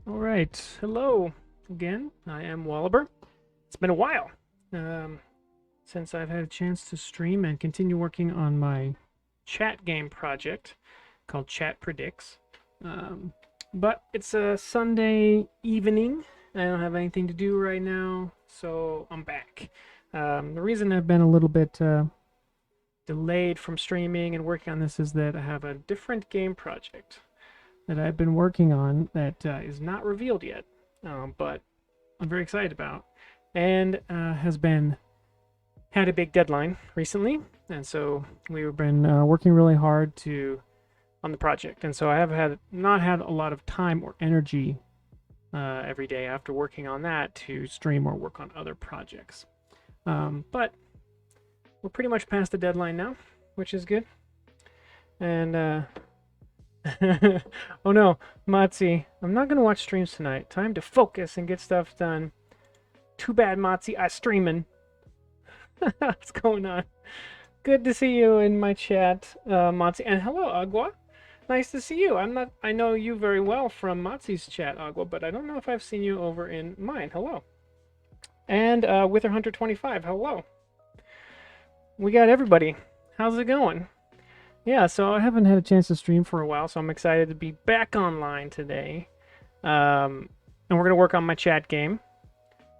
All right, hello again. I am Wallaber. It's been a while since I've had a chance to stream and continue working on my chat game project called Chat Predicts. Um, but it's a Sunday evening. I don't have anything to do right now, so I'm back. The reason I've been a little bit delayed from streaming and working on this is that I have a different game project that I've been working on that is not revealed yet, but I'm very excited about, and has been had a big deadline recently, and so we've been working really hard to on the project, and so I have not had a lot of time or energy every day after working on that to stream or work on other projects. But we're pretty much past the deadline now, which is good, and oh no, Matzi, I'm not gonna watch streams tonight. Time to focus and get stuff done. Too bad, Matzi, I streaming. What's going on? Good to see you in my chat, Matzi. And hello, Agua. Nice to see you. I know you very well from Matzi's chat, Agua, but I don't know if I've seen you over in mine. Hello. And Witherhunter25, hello. We got everybody. How's it going? Yeah, so I haven't had a chance to stream for a while, so I'm excited to be back online today. And we're going to work on my chat game.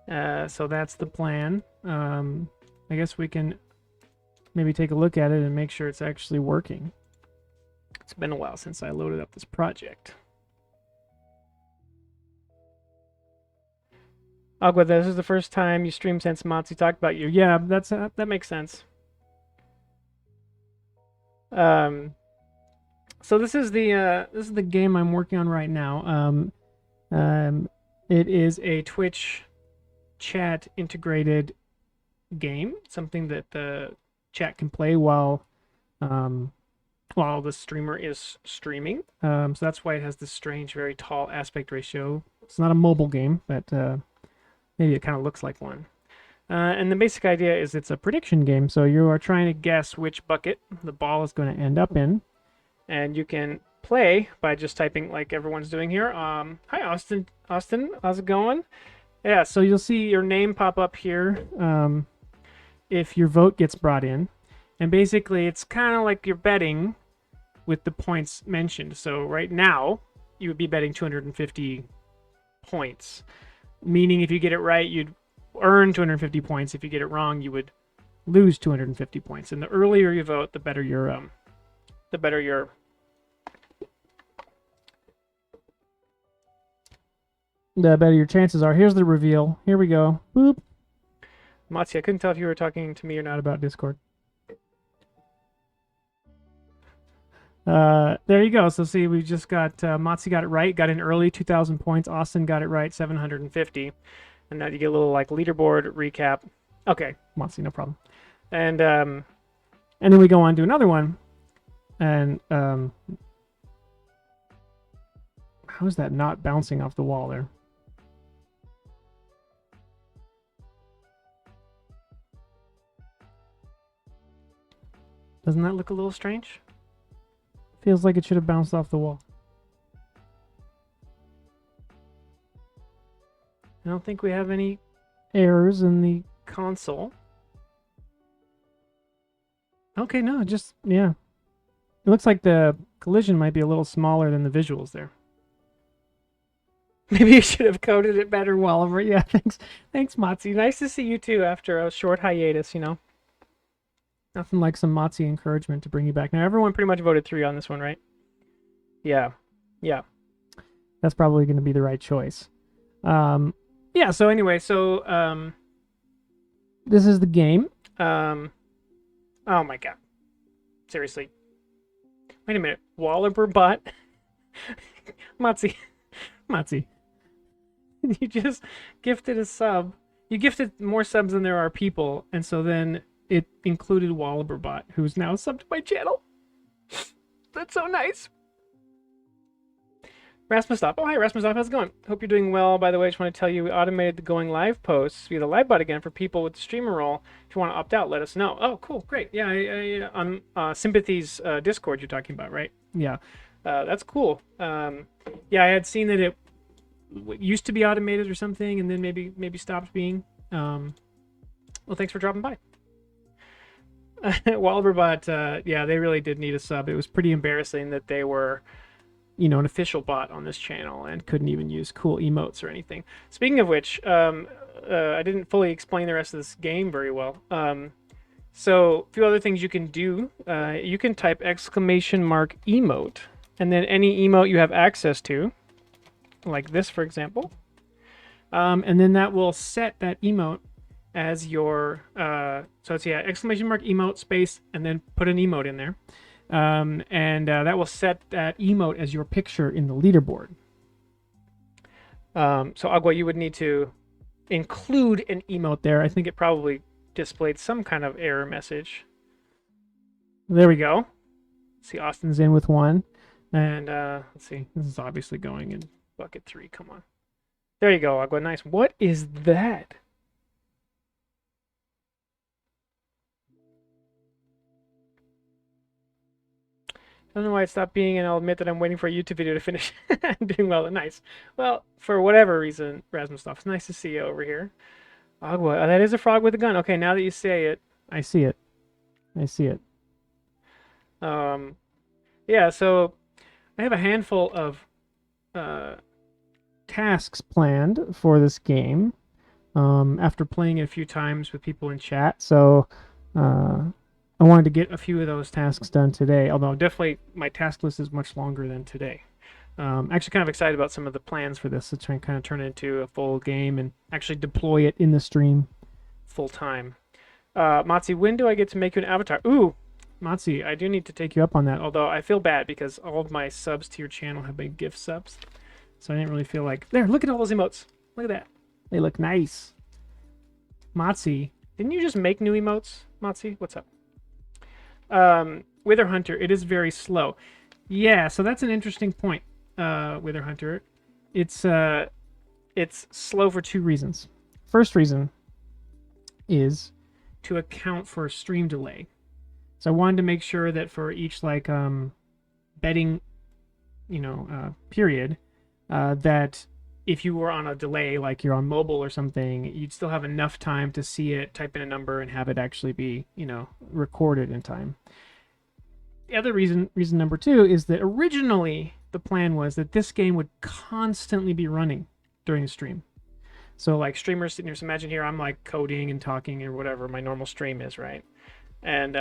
So that's the plan. I guess we can maybe take a look at it and make sure it's actually working. It's been a while since I loaded up this project. Agua, this is the first time you stream since Matsu talked about you. Yeah, that makes sense. So this is the game I'm working on right now. It is a Twitch chat integrated game, something that the chat can play while the streamer is streaming. So that's why it has this strange, very tall aspect ratio. It's not a mobile game, but maybe it kind of looks like one. And the basic idea is it's a prediction game. So you are trying to guess which bucket the ball is going to end up in. And you can play by just typing like everyone's doing here. Hi, Austin. Austin, how's it going? Yeah, so you'll see your name pop up here if your vote gets brought in. And basically, it's kind of like you're betting with the points mentioned. So right now, you would be betting 250 points. Meaning if you get it right, you'd earn 250 points. If you get it wrong, you would lose 250 points. And the earlier you vote, the better your chances are. Here's the reveal. Here we go. Boop. Matzi, I couldn't tell if you were talking to me or not about Discord. There you go. So see, we just got Matzi got it right, got in early, 2,000 points. Austin got it right, 750. And now you get a little like leaderboard recap. Okay, Matzi, no problem. And then we go on to another one. And how is that not bouncing off the wall there? Doesn't that look a little strange? Feels like it should have bounced off the wall. I don't think we have any errors in the console. Okay, no, just, yeah. It looks like the collision might be a little smaller than the visuals there. Maybe you should have coded it better, Walliver. Yeah, thanks, Matzi. Nice to see you too after a short hiatus, you know. Nothing like some Matzi encouragement to bring you back. Now, everyone pretty much voted 3 on this one, right? Yeah. That's probably going to be the right choice. Yeah, so anyway, this is the game. Oh my god. Seriously. Wait a minute. Walliber bot? Matzi. You just gifted a sub. You gifted more subs than there are people, and so then it included Walliberbot, who's now subbed to my channel. That's so nice. Rasmusov. Oh, hi, Rasmusov. How's it going? Hope you're doing well. By the way, I just want to tell you we automated the going live posts via the live bot again for people with the streamer role. If you want to opt out, let us know. Oh, cool. Great. Yeah, on Sympathy's Discord you're talking about, right? Yeah. That's cool. Yeah, I had seen that it used to be automated or something, and then maybe stopped being. Well, thanks for dropping by. Walberbot, yeah, they really did need a sub. It was pretty embarrassing that they were, an official bot on this channel and couldn't even use cool emotes or anything. Speaking of which, I didn't fully explain the rest of this game very well. So a few other things you can do. You can type !emote, and then any emote you have access to, like this, for example. And then that will set that emote as your, so it's, yeah, ! emote space, and then put an emote in there. And that will set that emote as your picture in the leaderboard. So Agua, you would need to include an emote there. I think it probably displayed some kind of error message. There we go. See, Austin's in with one. And let's see, this is obviously going in bucket 3. Come on. There you go, Agua. Nice. What is that? I don't know why it stopped being, and I'll admit that I'm waiting for a YouTube video to finish. I'm doing well. Nice. Well, for whatever reason, Rasmusov, it's nice to see you over here. Agua, that is a frog with a gun. Okay, now that you say it, I see it. I see it. Yeah, so I have a handful of tasks planned for this game after playing it a few times with people in chat. So I wanted to get a few of those tasks done today, although definitely my task list is much longer than today. Actually kind of excited about some of the plans for this to try and kind of turn it into a full game and actually deploy it in the stream full time. Matzi, when do I get to make you an avatar? Ooh, Matzi, I do need to take you up on that, although I feel bad because all of my subs to your channel have been gift subs. So I didn't really feel like... There, look at all those emotes. Look at that. They look nice. Matzi, didn't you just make new emotes? Matzi, what's up? Wither Hunter, it is very slow. Yeah, so that's an interesting point, Wither Hunter. It's slow for 2 reasons. First reason is to account for stream delay. So I wanted to make sure that for each betting, period, that if you were on a delay, like you're on mobile or something, you'd still have enough time to see it, type in a number, and have it actually be, recorded in time. The other reason number 2, is that originally the plan was that this game would constantly be running during the stream. So like streamers sitting here, so imagine here I'm like coding and talking or whatever my normal stream is, right? And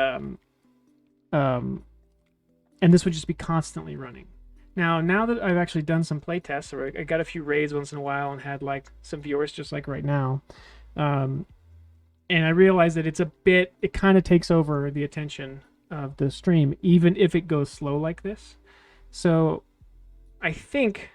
this would just be constantly running. Now that I've actually done some play tests, or I got a few raids once in a while and had like some viewers just like right now, and I realized that it kind of takes over the attention of the stream, even if it goes slow like this. So I think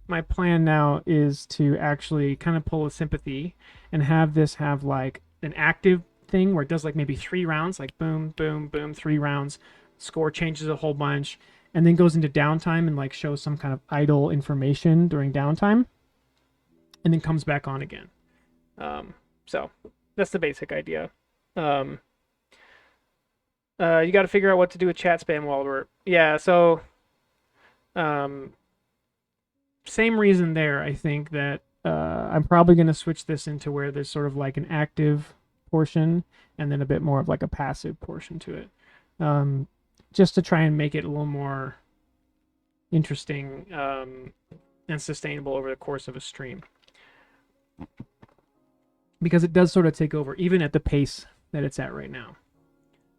my plan now is to actually kind of pull a sympathy and have this have like an active thing where it does like maybe 3 rounds, like boom, boom, boom, 3 rounds, score changes a whole bunch, and then goes into downtime and like shows some kind of idle information during downtime, and then comes back on again. So that's the basic idea. You got to figure out what to do with chat spam, Walbert. Yeah, so same reason there. I think that I'm probably going to switch this into where there's sort of like an active portion and then a bit more of like a passive portion to it. Just to try and make it a little more interesting and sustainable over the course of a stream. Because it does sort of take over, even at the pace that it's at right now.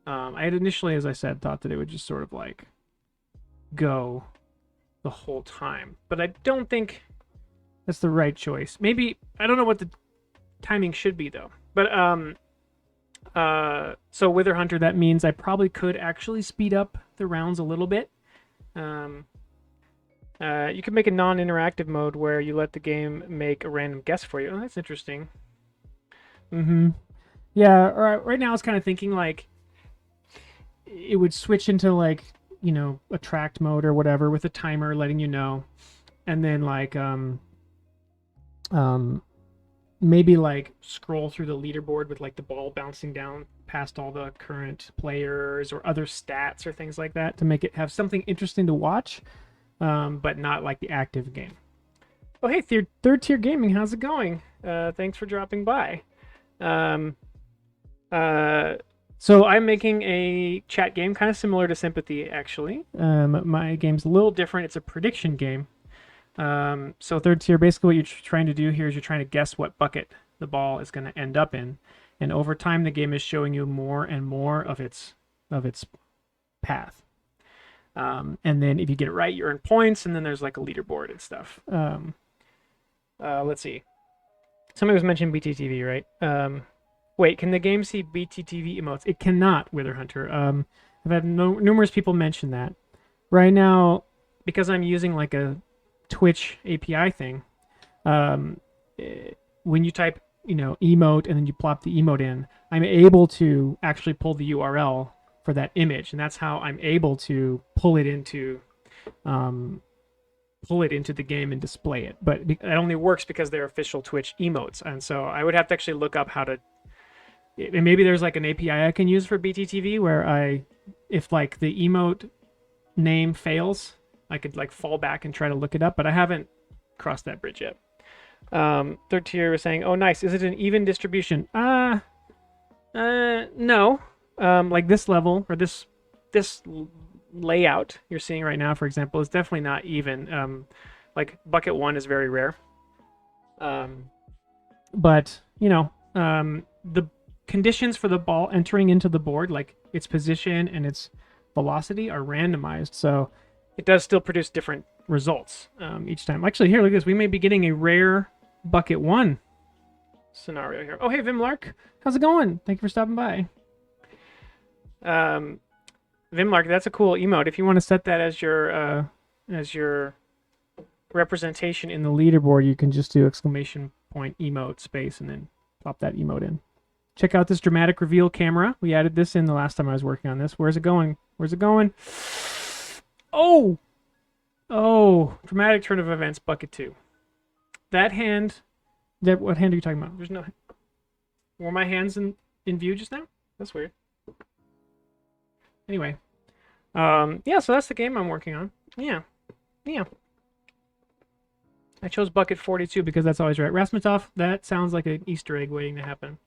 I had initially, as I said, thought that it would just sort of like go the whole time. But I don't think that's the right choice. Maybe, I don't know what the timing should be though. But so Wither Hunter, that means I probably could actually speed up the rounds a little bit. You could make a non-interactive mode where you let the game make a random guess for you. Oh, that's interesting. Yeah, right now I was kind of thinking like it would switch into like, attract mode or whatever with a timer letting you know. And then like maybe like scroll through the leaderboard with like the ball bouncing down past all the current players or other stats or things like that to make it have something interesting to watch, but not like the active game. Oh, hey, third tier gaming, how's it going? Thanks for dropping by. Um, so I'm making a chat game kind of similar to Sympathy, actually. My game's a little different. It's a prediction game. So third tier, basically what you're trying to do here is you're trying to guess what bucket the ball is going to end up in, and over time the game is showing you more and more of its path. And then if you get it right, you earn points, and then there's like a leaderboard and stuff. Let's see. Somebody was mentioning BTTV, right? Wait, can the game see BTTV emotes? It cannot, Wither Hunter. I've had numerous people mention that. Right now, because I'm using like a Twitch API thing, when you type, emote and then you plop the emote in, I'm able to actually pull the URL for that image, and that's how I'm able to pull it into the game and display it. But it only works because they're official Twitch emotes, and so I would have to actually look up how to. And maybe there's like an API I can use for BTTV where if like the emote name fails, I could like fall back and try to look it up, but I haven't crossed that bridge yet. Third tier was saying, "Oh, nice. Is it an even distribution?" No. Like this level or this layout you're seeing right now, for example, is definitely not even. Like bucket 1 is very rare. But the conditions for the ball entering into the board, like its position and its velocity, are randomized, so it does still produce different results each time. Actually, here, look at this. We may be getting a rare bucket 1 scenario here. Oh, hey, Vimlark. How's it going? Thank you for stopping by. Vimlark, that's a cool emote. If you want to set that as your representation in the leaderboard, you can just do ! Emote space and then plop that emote in. Check out this dramatic reveal camera. We added this in the last time I was working on this. Where's it going? Where's it going? Oh! Oh, dramatic turn of events, bucket 2. That hand... what hand are you talking about? There's no... Were my hands in view just now? That's weird. Anyway. Yeah, so that's the game I'm working on. Yeah. I chose bucket 42 because that's always right. Rasmatov, that sounds like an Easter egg waiting to happen.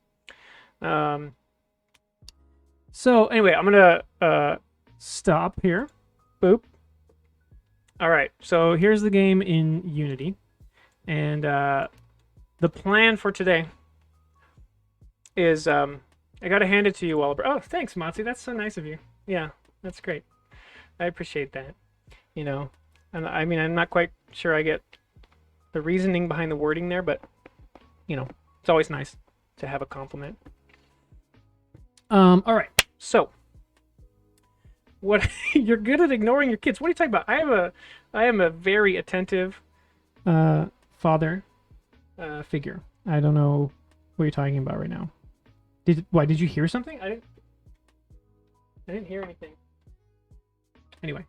So anyway, I'm gonna stop here. Boop. All right, so here's the game in Unity, and the plan for today is I gotta hand it to you, Oliver. Oh, thanks, Motzi. That's so nice of you. Yeah, that's great. I appreciate that. And I mean, I'm not quite sure I get the reasoning behind the wording there, but it's always nice to have a compliment. All right. So, what you're good at ignoring your kids? What are you talking about? I am a very attentive father figure. I don't know what you're talking about right now. Did you hear something? I didn't hear anything. Anyway.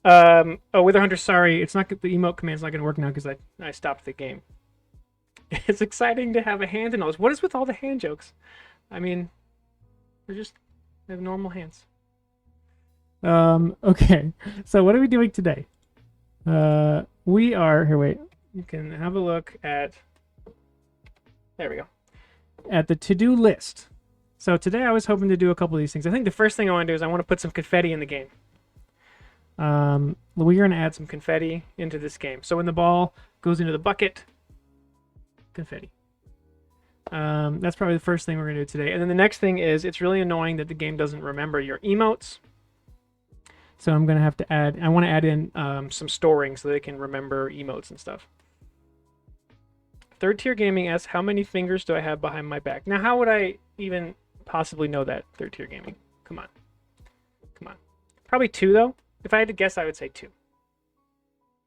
Oh, Wither Hunter, sorry, it's not the emote command's not going to work now because I stopped the game. It's exciting to have a hand in all this. What is with all the hand jokes? I mean, they have normal hands. Okay. So what are we doing today? We are here. Wait, you can have a look at. There we go. At the to-do list. So today I was hoping to do a couple of these things. I think the first thing I want to do is I want to put some confetti in the game. We're going to add some confetti into this game. So when the ball goes into the bucket, confetti. That's probably the first thing we're going to do today. And then the next thing is it's really annoying that the game doesn't remember your emotes. So I'm going to have to I want to add in some storing so they can remember emotes and stuff. Third tier gaming asks, how many fingers do I have behind my back? Now, how would I even possibly know that, third tier gaming? Come on. Probably 2, though. If I had to guess, I would say 2.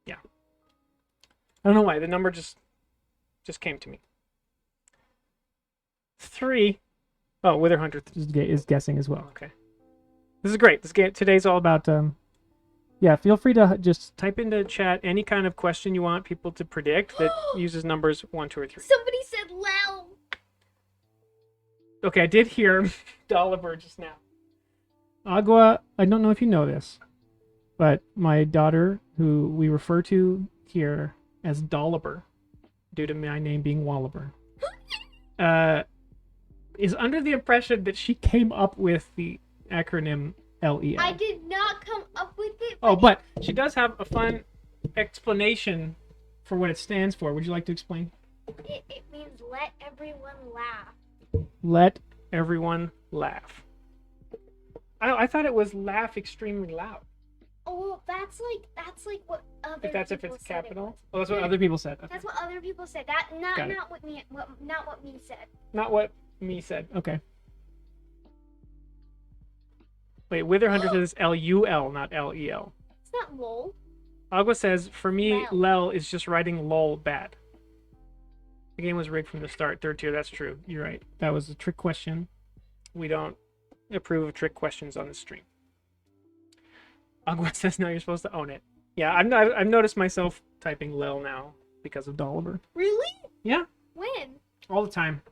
Yeah. I don't know why. The number just came to me. 3. Oh, Wither Hunter is guessing as well. Okay. This is great. This game today's all about... yeah, feel free to just type into chat any kind of question you want people to predict that uses numbers 1, 2, or 3. Somebody said loud. Okay, I did hear Oliver just now. Agua, I don't know if you know this, but my daughter, who we refer to here as Dolliver, due to my name being Wallaber, is under the impression that she came up with the acronym LEL. I did not come up with it. But she does have a fun explanation for what it stands for. Would you like to explain? It means let everyone laugh. Let everyone laugh. I thought it was laugh extremely loud. Oh, that's like what other people If it's said capital. Oh, that's what other people said. Okay. That's what other people said. Not what me said. Not what me said. Okay. Wait, Wither Hunter says LUL, not LEL. It's not lol. Agua says, for me, lel is just writing lol bad. The game was rigged from the start. Third tier, that's true. You're right. That was a trick question. We don't approve of trick questions on the stream. Agua says, no, you're supposed to own it. Yeah, I've noticed myself typing lel now because of Dolliver. Really? Yeah. When? All the time.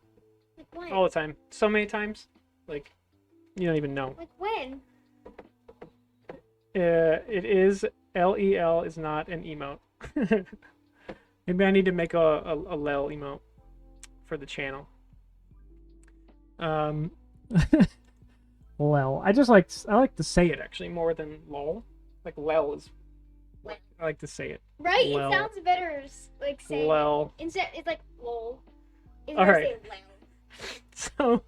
Like when? All the time. So many times. Like, you don't even know. Like when? It is LEL is not an emote. Maybe I need to make a lel emote for the channel. Lel. I like to say it actually more than lol. Like lel is. I like to say it. Right. Lel. It sounds better like saying lel. Instead, it's like lol. All right. So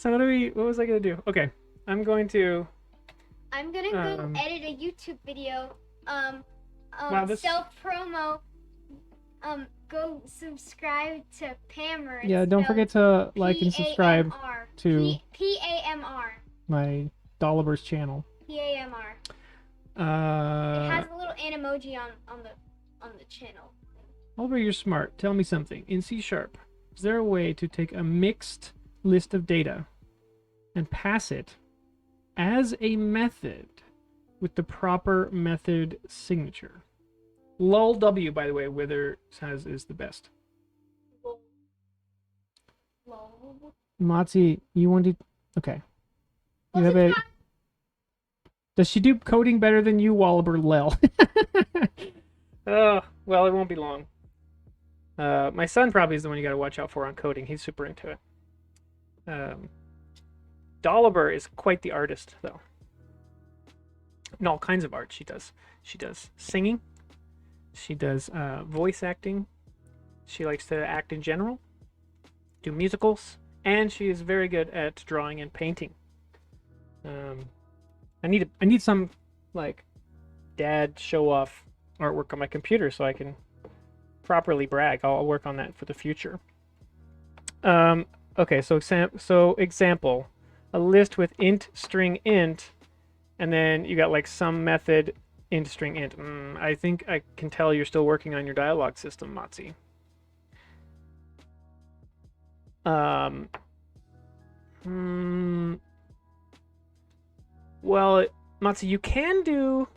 what was I gonna do? Okay, I'm gonna go edit a YouTube video. Wow, Self promo. Go subscribe to Pammer. Yeah, don't forget to like and subscribe to PAMR. My Dolliver's channel. PAMR. It has a little emoji on the channel. Oliver, you're smart. Tell me something. In C#, is there a way to take a mixed list of data and pass it as a method with the proper method signature? LOLW, by the way, Wither says is the best. Lol. Matzi, you want to... Okay. You have a... Does she do coding better than you, Wallaber Lel? Well, it won't be long. My son probably is the one you got to watch out for on coding. He's super into it. Dolliver is quite the artist, though. And all kinds of art she does. She does singing. She does voice acting. She likes to act in general. Do musicals. And she is very good at drawing and painting. I need some, like, dad show-off artwork on my computer so I can properly brag. I'll work on that for the future. Okay, so example, a list with int string int, and then you got like some method int string int. I think I can tell you're still working on your dialogue system, Matzi. Well, Matzi, you can do...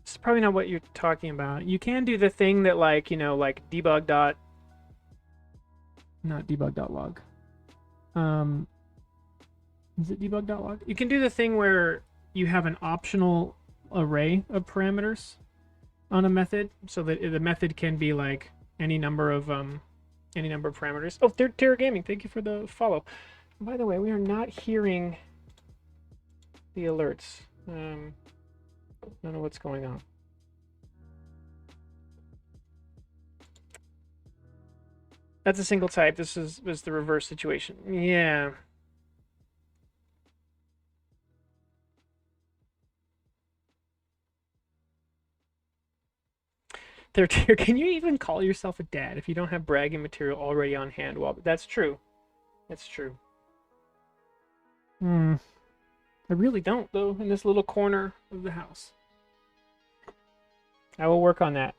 It's probably not what you're talking about. You can do the thing that, like, you know, like debug dot... Not debug dot log. Is it debug dot log? You can do the thing where you have an optional array of parameters on a method, so that the method can be like any number of parameters. Oh, Third Tier Gaming, thank you for the follow. By the way, we are not hearing the alerts. I don't know what's going on. That's a single type. This was the reverse situation. Yeah. Third Tier, can you even call yourself a dad if you don't have bragging material already on hand? Well, that's true. That's true. I really don't, though, in this little corner of the house. I will work on that.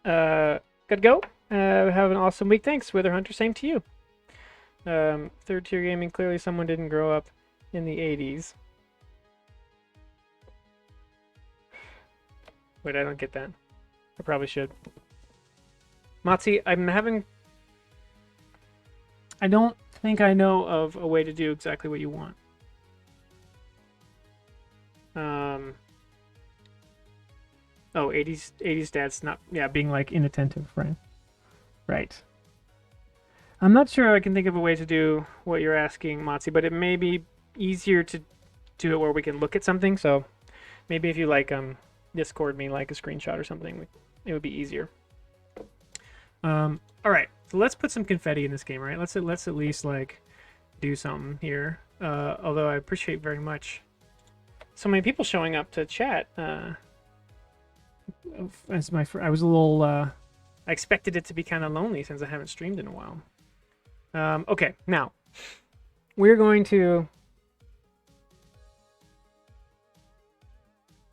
Good to go. Have an awesome week. Thanks, Wither Hunter. Same to you. Third Tier Gaming, clearly someone didn't grow up in the 80s. Wait, I don't get that. I probably should. Matzi, I don't think I know of a way to do exactly what you want. Oh, 80s dad's not, yeah, being like inattentive, right? Right. I'm not sure I can think of a way to do what you're asking, Motzi, but it may be easier to do it where we can look at something. So maybe if you like Discord me like a screenshot or something, it would be easier. All right, so let's put some confetti in this game, right? Let's at least like do something here. Although I appreciate very much so many people showing up to chat. As I was a little. I expected it to be kind of lonely since I haven't streamed in a while. Okay, now we're going to.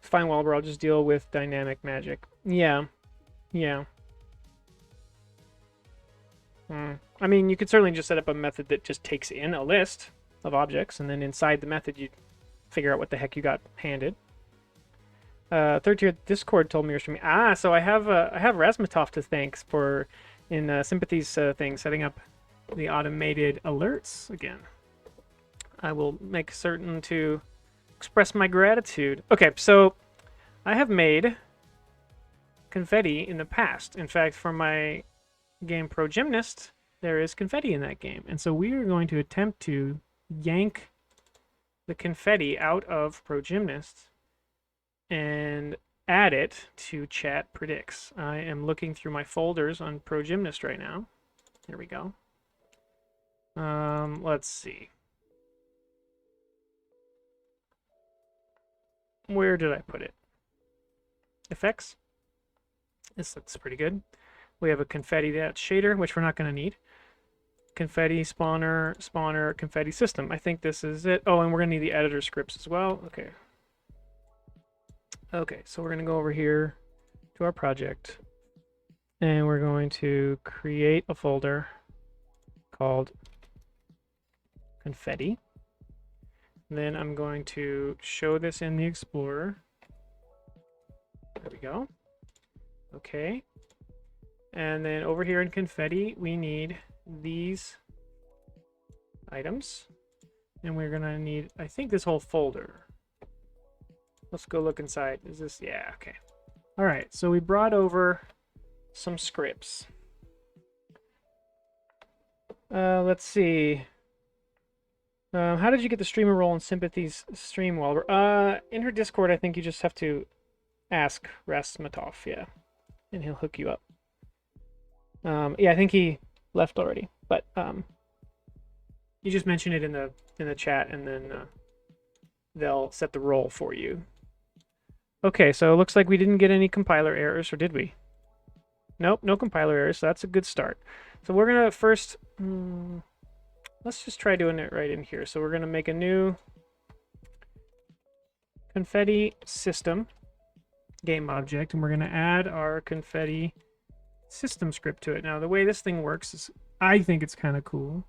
Fine, Walber, I'll just deal with dynamic magic. Yeah. Yeah. I mean, you could certainly just set up a method that just takes in a list of objects, and then inside the method you figure out what the heck you got handed. Third tier Discord told me you're streaming. Ah, so I have Razmatov to thank for in Sympathy's thing, setting up the automated alerts again. I will make certain to express my gratitude. Okay, so I have made confetti in the past. In fact, for my game Pro Gymnast, there is confetti in that game. And so we are going to attempt to yank the confetti out of Pro Gymnast and add it to Chat Predicts. I am looking through my folders on Pro Gymnast right now. Here we go. Let's see. Where did I put it? Effects. This looks pretty good. We have a confetti shader, which we're not going to need. Confetti spawner, confetti system. I think this is it. Oh, and we're going to need the editor scripts as well. Okay. Okay, so we're going to go over here to our project. And we're going to create a folder called confetti. And then I'm going to show this in the Explorer. There we go. Okay. And then over here in confetti, we need these items. And we're going to need, I think, this whole folder. Let's go look inside. Is this, yeah, okay. All right, so we brought over some scripts. Let's see. How did you get the streamer role in Sympathy's stream, Walber? In her Discord, I think you just have to ask Rasmatov, yeah. And he'll hook you up. Yeah, I think he left already, but you just mention it in the chat, and then they'll set the role for you. Okay, so it looks like we didn't get any compiler errors, or did we? Nope, no compiler errors, so that's a good start. So we're gonna first, let's just try doing it right in here. So we're gonna make a new confetti system game object, and we're gonna add our confetti system script to it. Now, the way this thing works is, I think it's kind of cool.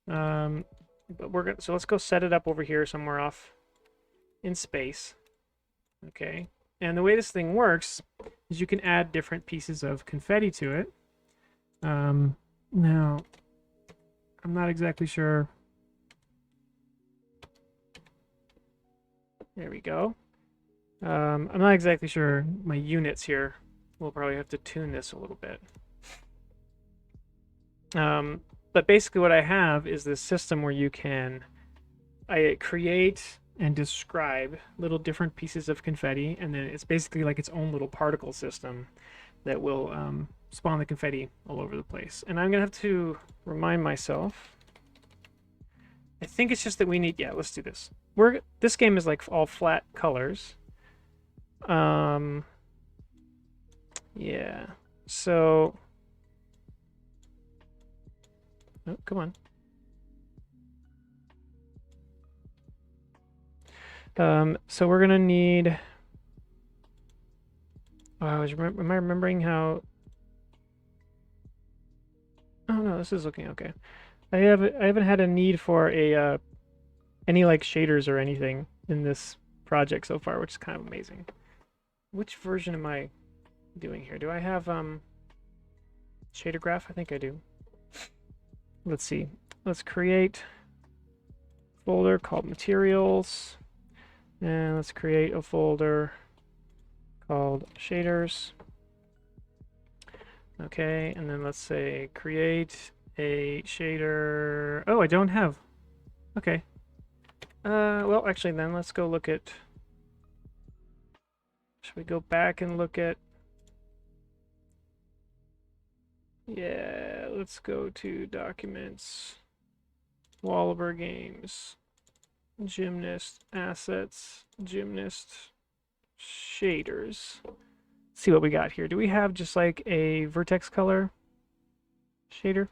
But we're gonna, so let's go set it up over here somewhere off in space. Okay, and the way this thing works is you can add different pieces of confetti to it. Now, I'm not exactly sure. There we go. I'm not exactly sure my units here. We'll probably have to tune this a little bit. But basically what I have is this system where you can create and describe little different pieces of confetti, and then it's basically like its own little particle system that will spawn the confetti all over the place. And I'm gonna have to remind myself. I think it's just that we need, yeah, let's do this. This game is like all flat colors. Yeah, so, oh, come on. So we're gonna need, oh, am I remembering how, oh no, this is looking okay. I haven't had a need for a, any like shaders or anything in this project so far, which is kind of amazing. Which version am I doing here? Do I have shader graph? I think I do. Let's see. Let's create a folder called materials, and let's create a folder called shaders. Okay, and then let's say create a shader. Oh, I don't have. Okay. Well, actually, then let's go look at. Should we go back and look at? Yeah, let's go to documents, Wallaber Games, Gymnast, Assets, Gymnast, Shaders. Let's see what we got here. Do we have just like a vertex color shader?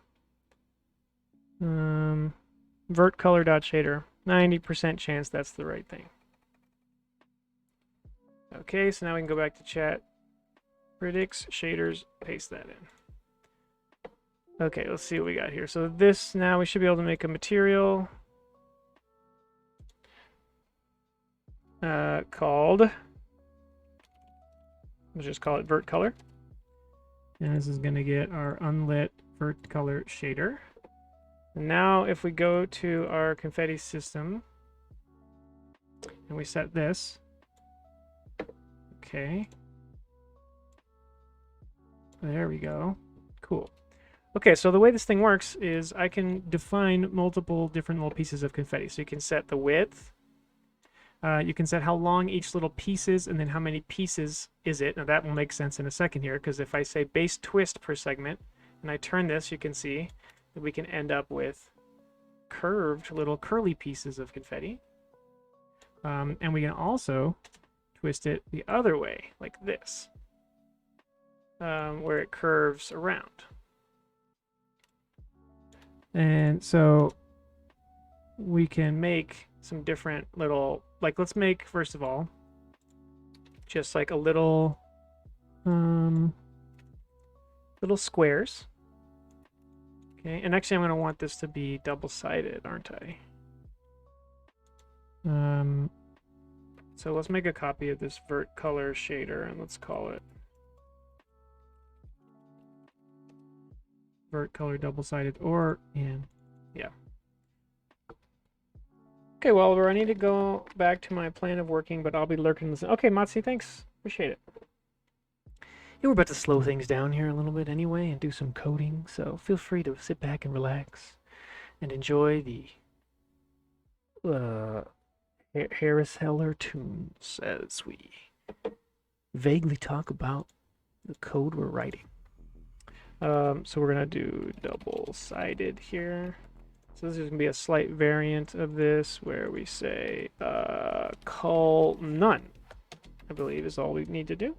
Vert color dot shader. 90% chance that's the right thing. Okay, so now we can go back to chat. Predicts, shaders, paste that in. Okay, let's see what we got here. So this, now we should be able to make a material called, let's just call it vert color. And this is going to get our unlit vert color shader. And now if we go to our confetti system and we set this, okay, there we go. Cool. Okay, so the way this thing works is I can define multiple different little pieces of confetti. So you can set the width, you can set how long each little piece is, and then how many pieces is it. Now that will make sense in a second here, because if I say base twist per segment, and I turn this, you can see that we can end up with curved little curly pieces of confetti. And we can also twist it the other way, like this, where it curves around. And so we can make some different little, like let's make, first of all, just like a little, little squares. Okay, and actually I'm going to want this to be double-sided, aren't I? So let's make a copy of this vert color shader and let's call it vert color double-sided, or yeah. Okay, well, I need to go back to my plan of working, but I'll be lurking. Okay, Matsi, thanks. Appreciate it. Yeah, we're about to slow things down here a little bit anyway and do some coding, so feel free to sit back and relax and enjoy the Harris Heller tunes as we vaguely talk about the code we're writing. So we're going to do double-sided here. So this is going to be a slight variant of this where we say call none, I believe is all we need to do.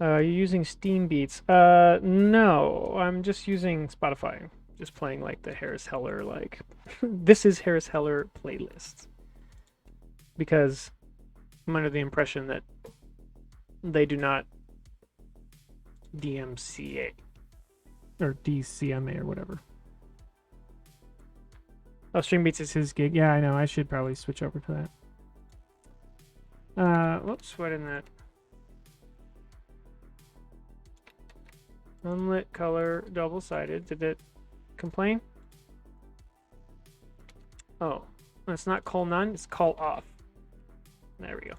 You're using Steam Beats. No, I'm just using Spotify. Just playing like the Harris Heller, like, this is Harris Heller playlist. Because I'm under the impression that they do not DMCA or DCMA or whatever. Oh, Stream Beats is his gig. Yeah, I know. I should probably switch over to that. Whoops, what in that? Unlit color, double-sided. Did it complain? Oh, it's not call none, it's call off. There we go.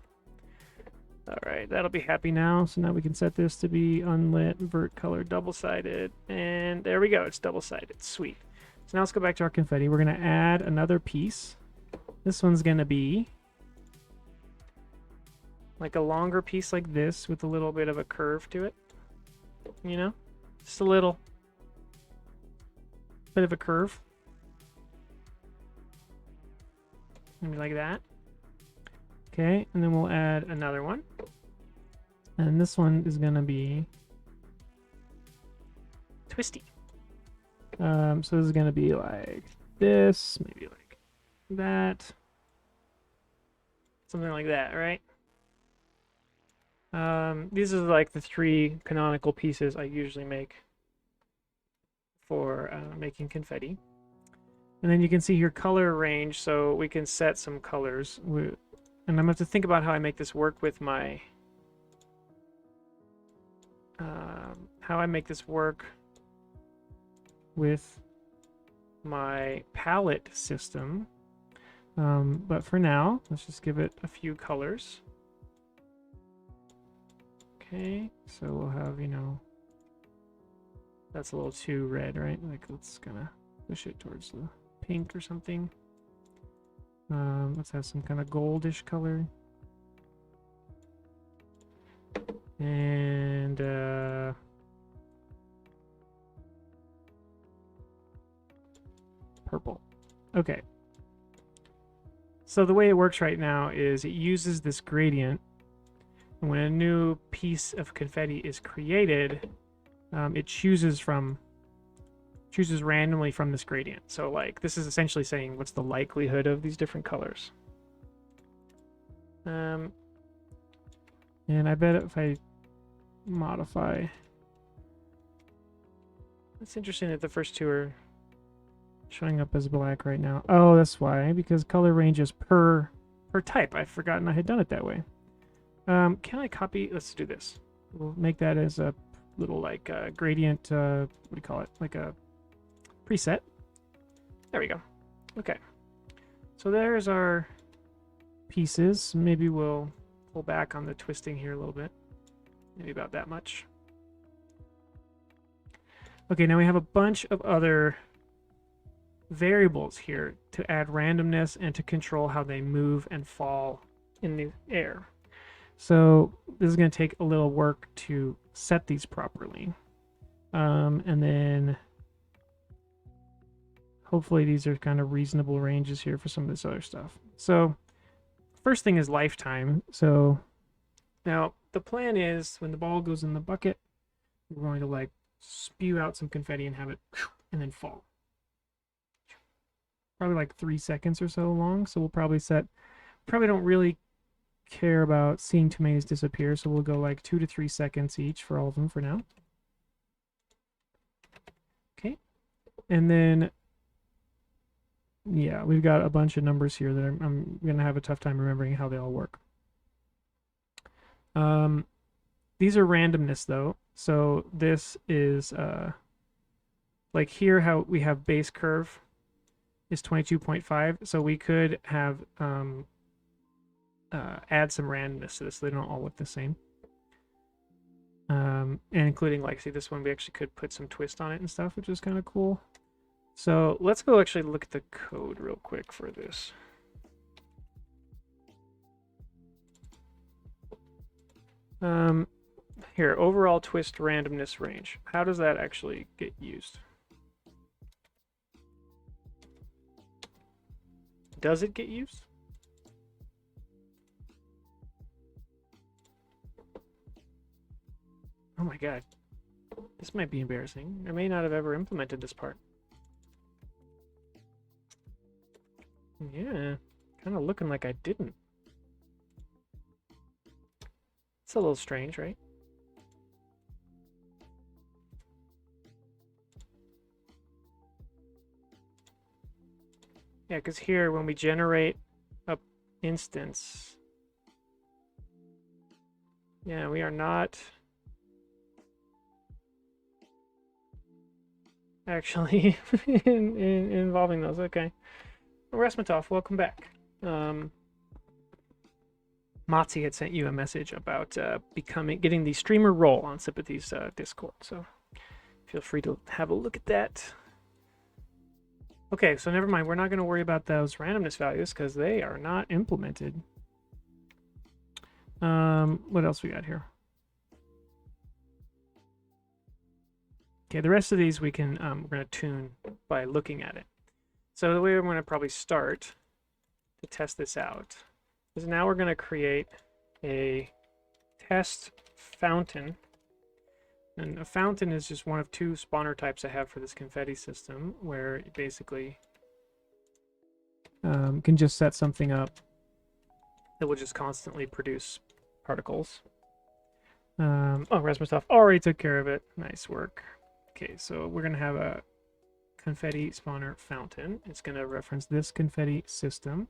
Alright, that'll be happy now. So now we can set this to be unlit, vert color, double-sided. And there we go, it's double-sided. Sweet. So now let's go back to our confetti. We're going to add another piece. This one's going to be like a longer piece like this with a little bit of a curve to it. You know? Just a little bit of a curve. Maybe like that. Okay, and then we'll add another one. And this one is going to be twisty. So this is going to be like this, maybe like that. Something like that, right? These are like the three canonical pieces I usually make for making confetti. And then you can see here color range, so we can set some colors. And I'm going to have to think about how I make this work with my... how I make this work with my palette system. But for now, let's just give it a few colors. Okay, so we'll have, you know, that's a little too red, right? Like, let's kind of push it towards the pink or something. Let's have some kind of goldish color. And, purple. Okay. So the way it works right now is it uses this gradient. And when a new piece of confetti is created, it chooses randomly from this gradient. So like this is essentially saying what's the likelihood of these different colors. And I bet if I modify, it's interesting that the first two are showing up as black right now. Oh, that's why, because color ranges per type. I've forgotten I had done it that way. Can I copy? Let's do this. We'll make that as a little like gradient, what do you call it? Like a preset. There we go. Okay. So there's our pieces. Maybe we'll pull back on the twisting here a little bit. Maybe about that much. Okay, now we have a bunch of other variables here to add randomness and to control how they move and fall in the air. So this is going to take a little work to set these properly. And then hopefully these are kind of reasonable ranges here for some of this other stuff. So first thing is lifetime. So now the plan is when the ball goes in the bucket, we're going to like spew out some confetti and have it and then fall. Probably like 3 seconds or so long. So we'll probably don't really care about seeing tomatoes disappear. So we'll go like 2 to 3 seconds each for all of them for now. Okay. And then, yeah, we've got a bunch of numbers here that I'm going to have a tough time remembering how they all work. These are randomness though. So this is like here how we have base curve is 22.5. So we could have add some randomness to this so they don't all look the same. And including like, see this one, we actually could put some twist on it and stuff, which is kind of cool. So let's go actually look at the code real quick for this. Here, overall twist randomness range. How does that actually get used? Does it get used? Oh my god. This might be embarrassing. I may not have ever implemented this part. Yeah, kind of looking like I didn't. It's a little strange, right? Yeah, because here when we generate a instance, yeah, we are not actually involving those. Okay. Rasmatov, welcome back. Motzi had sent you a message about getting the streamer role on Sympathy's Discord, so feel free to have a look at that. Okay, so never mind. We're not going to worry about those randomness values because they are not implemented. What else we got here? Okay, the rest of these we can we're going to tune by looking at it. So the way we're going to probably start to test this out is now we're going to create a test fountain. And a fountain is just one of two spawner types I have for this confetti system, where you basically can just set something up that will just constantly produce particles. Oh, Rasmusov already took care of it. Nice work. Okay, so we're going to have a confetti spawner fountain. It's going to reference this confetti system.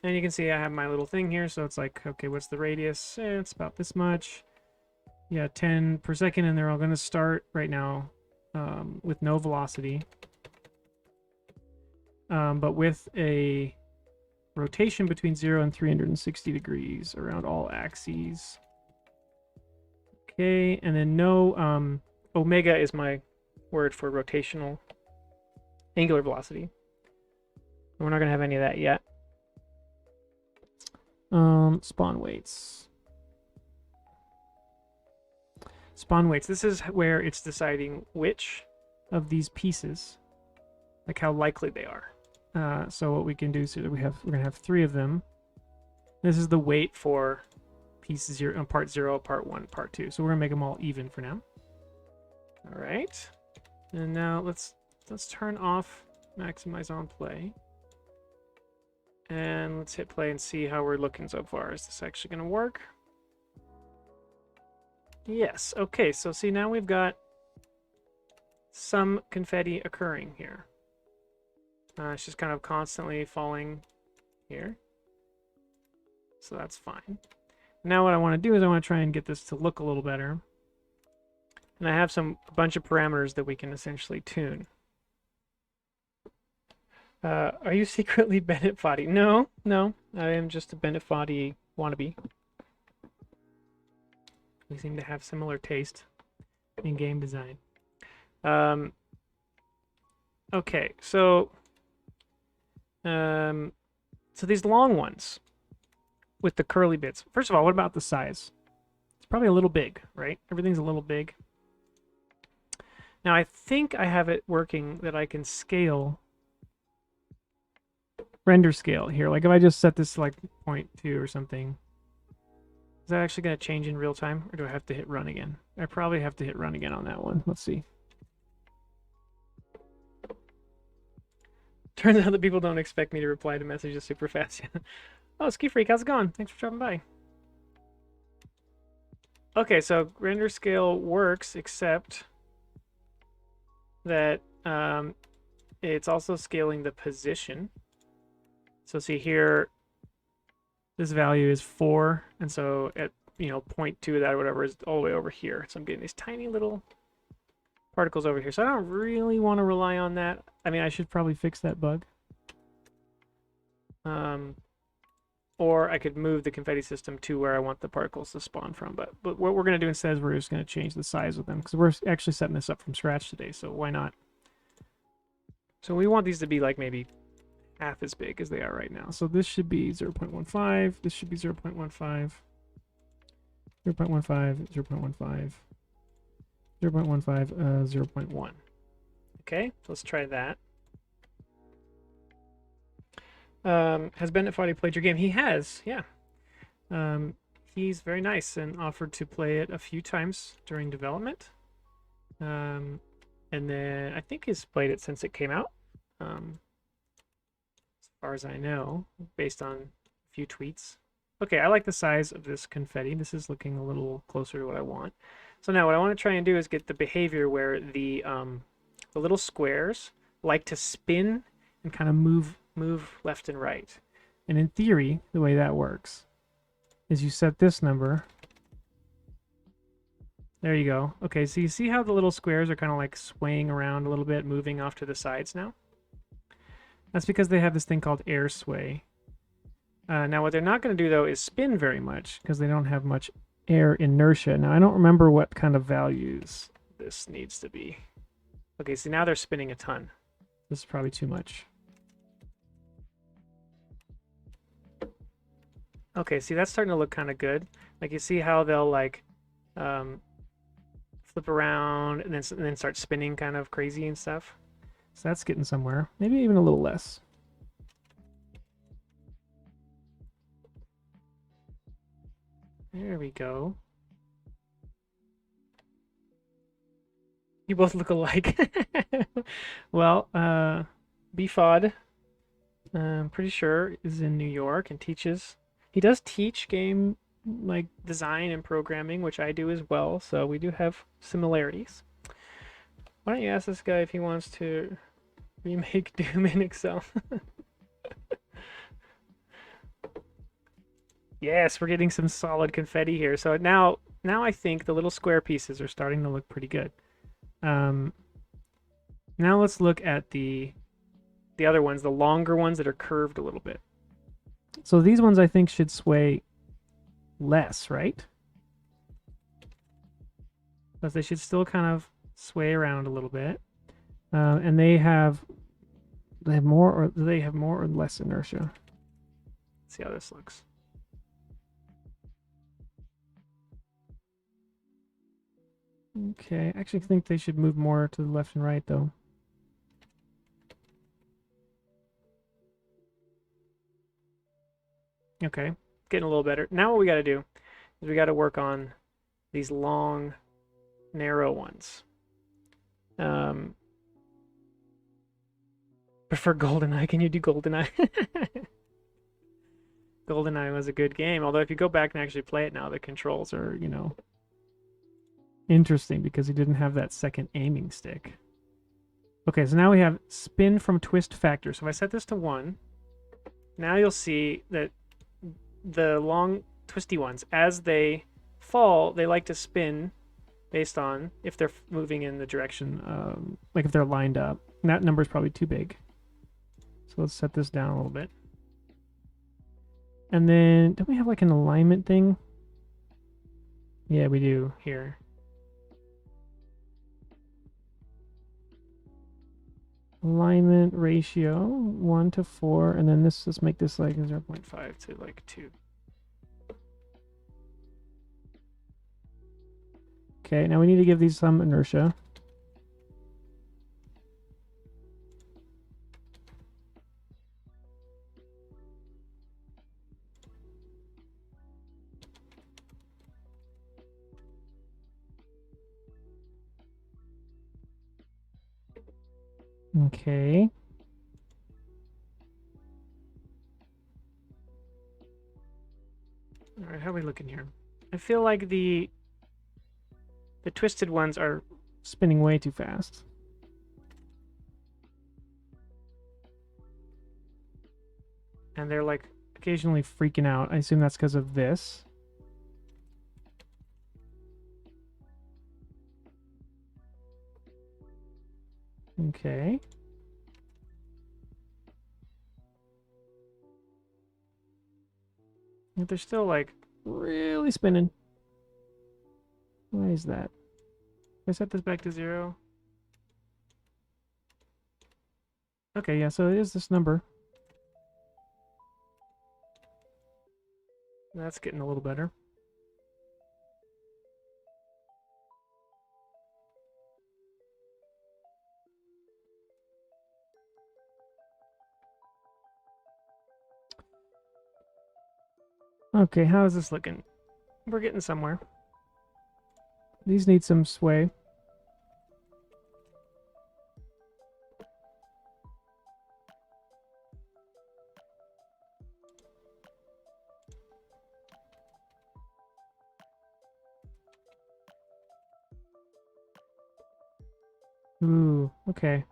And you can see I have my little thing here, so it's like, okay, what's the radius? It's about this much. Yeah, 10 per second, and they're all going to start right now with no velocity. But with a rotation between 0 and 360 degrees around all axes. Okay, and then no, omega is my word for rotational angular velocity. We're not going to have any of that yet. Spawn weights. Spawn weights. This is where it's deciding which of these pieces, like how likely they are. So what we can do is we're going to have 3 of them. This is the weight for piece 0, part 0, part 1, part 2. So we're going to make them all even for now. All right. And now let's turn off maximize on play. And let's hit play and see how we're looking so far. Is this actually going to work? Yes. Okay, so see, now we've got some confetti occurring here. It's just kind of constantly falling here. So that's fine. Now what I want to do is I want to try and get this to look a little better. And I have a bunch of parameters that we can essentially tune. Are you secretly Bennett Foddy? No, I am just a Bennett Foddy wannabe. We seem to have similar taste in game design. Okay, so these long ones with the curly bits. First of all, what about the size? It's probably a little big, right? Everything's a little big. Now I think I have it working that I can scale, render scale here. Like if I just set this to like 0.2 or something, is that actually going to change in real time, or do I have to hit run again? I probably have to hit run again on that one. Let's see. Turns out that people don't expect me to reply to messages super fast. Oh, Ski Freak, how's it going? Thanks for dropping by. Okay, so render scale works, except that it's also scaling the position. So see here, this value is 4, and so at 0.2 of that or whatever is all the way over here. So I'm getting these tiny little particles over here. So I don't really want to rely on that. I mean, I should probably fix that bug. Or I could move the confetti system to where I want the particles to spawn from. But what we're going to do instead is we're just going to change the size of them, because we're actually setting this up from scratch today, so why not? So we want these to be like maybe half as big as they are right now. So this should be 0.15, this should be 0.15, 0.15, 0.15, 0.15, 0.1. Okay, let's try that. Has Bennett Foddy played your game? He has, yeah. He's very nice and offered to play it a few times during development. And then I think he's played it since it came out. As far as I know, based on a few tweets. Okay, I like the size of this confetti. This is looking a little closer to what I want. So now what I want to try and do is get the behavior where the little squares like to spin and kind of move left and right. And in theory, the way that works is you set this number. There you go. Okay, so you see how the little squares are kind of like swaying around a little bit, moving off to the sides now? That's because they have this thing called air sway. Now what they're not going to do though is spin very much, because they don't have much air inertia. Now I don't remember what kind of values this needs to be. Okay, so now they're spinning a ton. This is probably too much. Okay, see, that's starting to look kind of good. Like, you see how they'll, like, flip around and then start spinning kind of crazy and stuff. So that's getting somewhere. Maybe even a little less. There we go. You both look alike. Well, BFOD, I'm pretty sure, is in New York and teaches. He does teach game like design and programming, which I do as well, so we do have similarities. Why don't you ask this guy if he wants to remake Doom in Excel? Yes, we're getting some solid confetti here. So now I think the little square pieces are starting to look pretty good. Now let's look at the other ones, the longer ones that are curved a little bit. So these ones I think should sway less, right? but they should still kind of sway around a little bit. And they have more or less inertia. Let's see how this looks. Okay, I actually think they should move more to the left and right though. Okay, getting a little better. Now what we got to do is we got to work on these long, narrow ones. Prefer GoldenEye. Can you do GoldenEye? GoldenEye was a good game. Although if you go back and actually play it now, the controls are, you know, interesting because he didn't have that second aiming stick. Okay, so now we have spin from twist factor. So if I set this to 1, now you'll see that the long twisty ones, as they fall, they like to spin based on if they're moving in the direction, like if they're lined up. And that number is probably too big. So let's set this down a little bit. And then, don't we have like an alignment thing? Yeah, we do here. Alignment ratio 1 to 4, and then let's make this like 0.5 to like 2. Okay, now we need to give these some inertia. Okay. All right, how are we looking here? I feel like the twisted ones are spinning way too fast. And they're like occasionally freaking out. I assume that's because of this. Okay. But they're still like really spinning. Why is that? If I set this back to 0. Okay, yeah, so it is this number. That's getting a little better. Okay, how is this looking? We're getting somewhere. These need some sway. Ooh, okay.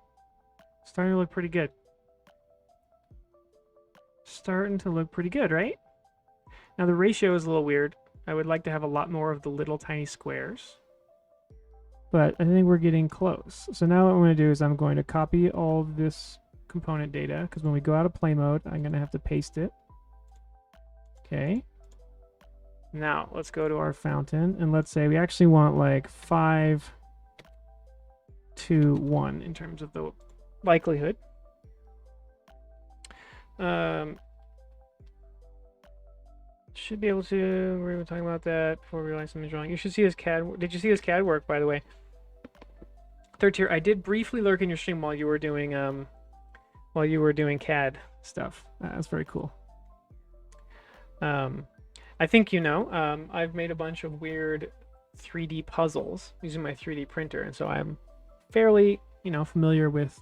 Starting to look pretty good. Starting to look pretty good, right? Now the ratio is a little weird. I would like to have a lot more of the little tiny squares. But I think we're getting close. So now what I'm going to do is I'm going to copy all of this component data, because when we go out of play mode, I'm going to have to paste it. Okay. Now let's go to our fountain, and let's say we actually want like 5 to 1 in terms of the likelihood. Should be able to. We were talking about that before we realized something drawing. You should see his CAD. Did you see his CAD work, by the way? Third tier. I did briefly lurk in your stream while you were doing CAD stuff. That's very cool. I think you know. I've made a bunch of weird 3D puzzles using my 3D printer, and so I'm fairly, you know, familiar with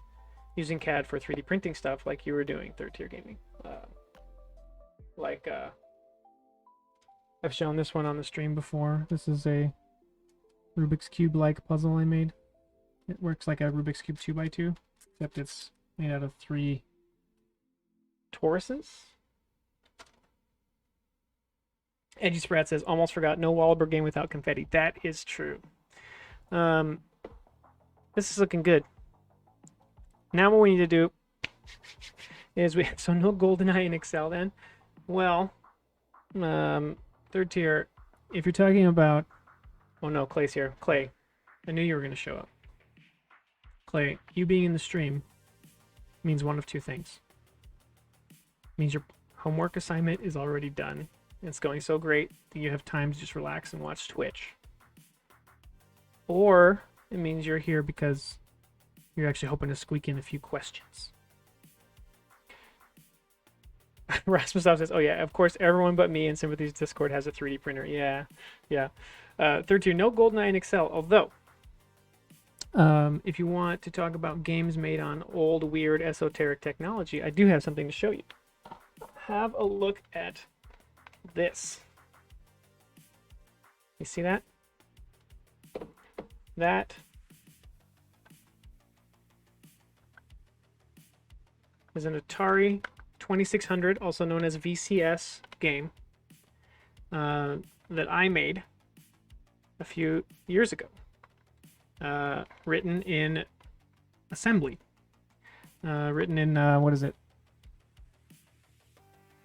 using CAD for 3D printing stuff, like you were doing, Third Tier Gaming. I've shown this one on the stream before. This is a Rubik's Cube-like puzzle I made. It works like a Rubik's Cube 2x2, except it's made out of 3 toruses. Edgy Sprat says, almost forgot, no Wahlberg game without confetti. That is true. This is looking good. Now what we need to do is so no GoldenEye in Excel then. Well, third tier, if you're talking about, oh no, Clay's here. Clay, I knew you were going to show up. Clay, you being in the stream means one of two things. It means your homework assignment is already done. It's going so great that you have time to just relax and watch Twitch. Or it means you're here because you're actually hoping to squeak in a few questions. Rasmus says, oh yeah, of course, everyone but me in Sympathy's Discord has a 3D printer. Yeah, yeah. Third tier, no GoldenEye in Excel. Although, if you want to talk about games made on old, weird, esoteric technology, I do have something to show you. Have a look at this. You see that? That is an Atari 2600, also known as VCS game, that I made a few years ago. Written in assembly. Written in, what is it?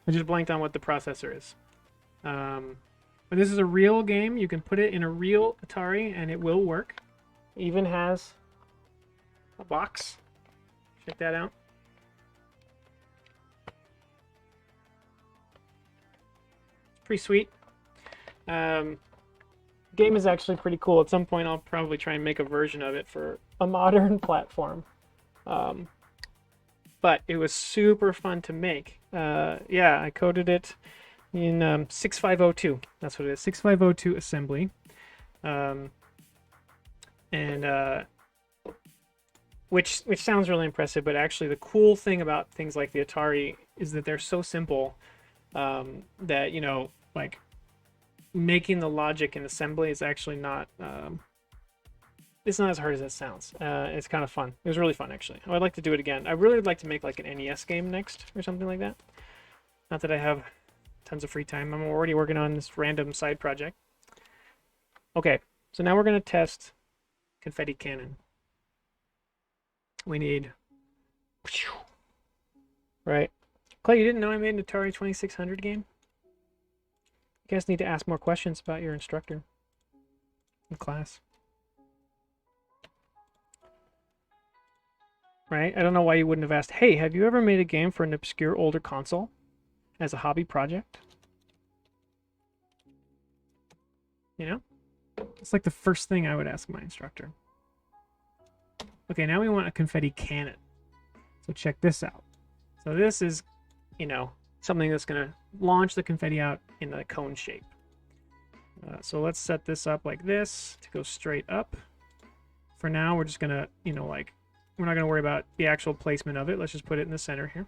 I just blanked on what the processor is. But this is a real game. You can put it in a real Atari and it will work. It even has a box. Check that out. It's pretty sweet. Game is actually pretty cool. At some point I'll probably try and make a version of it for a modern platform. But it was super fun to make. Yeah, I coded it in 6502. That's what it is, 6502 assembly. Which sounds really impressive, but actually the cool thing about things like the Atari is that they're so simple that, you know, like making the logic in assembly is actually not it's not as hard as it sounds. It's kind of fun. It was really fun, actually. I would like to do it again. I really would like to make like an NES game next or something like that. Not that I have tons of free time. I'm already working on this random side project. Okay, so now we're going to test confetti cannon. We need... Right. Clay, you didn't know I made an Atari 2600 game? You guys need to ask more questions about your instructor in class. Right? I don't know why you wouldn't have asked, hey, have you ever made a game for an obscure older console as a hobby project? You know? It's like the first thing I would ask my instructor. Okay, now we want a confetti cannon. So check this out. So this is, you know, something that's going to launch the confetti out in a cone shape. So let's set this up like this to go straight up. For now, we're just going to, you know, like, we're not going to worry about the actual placement of it. Let's just put it in the center here.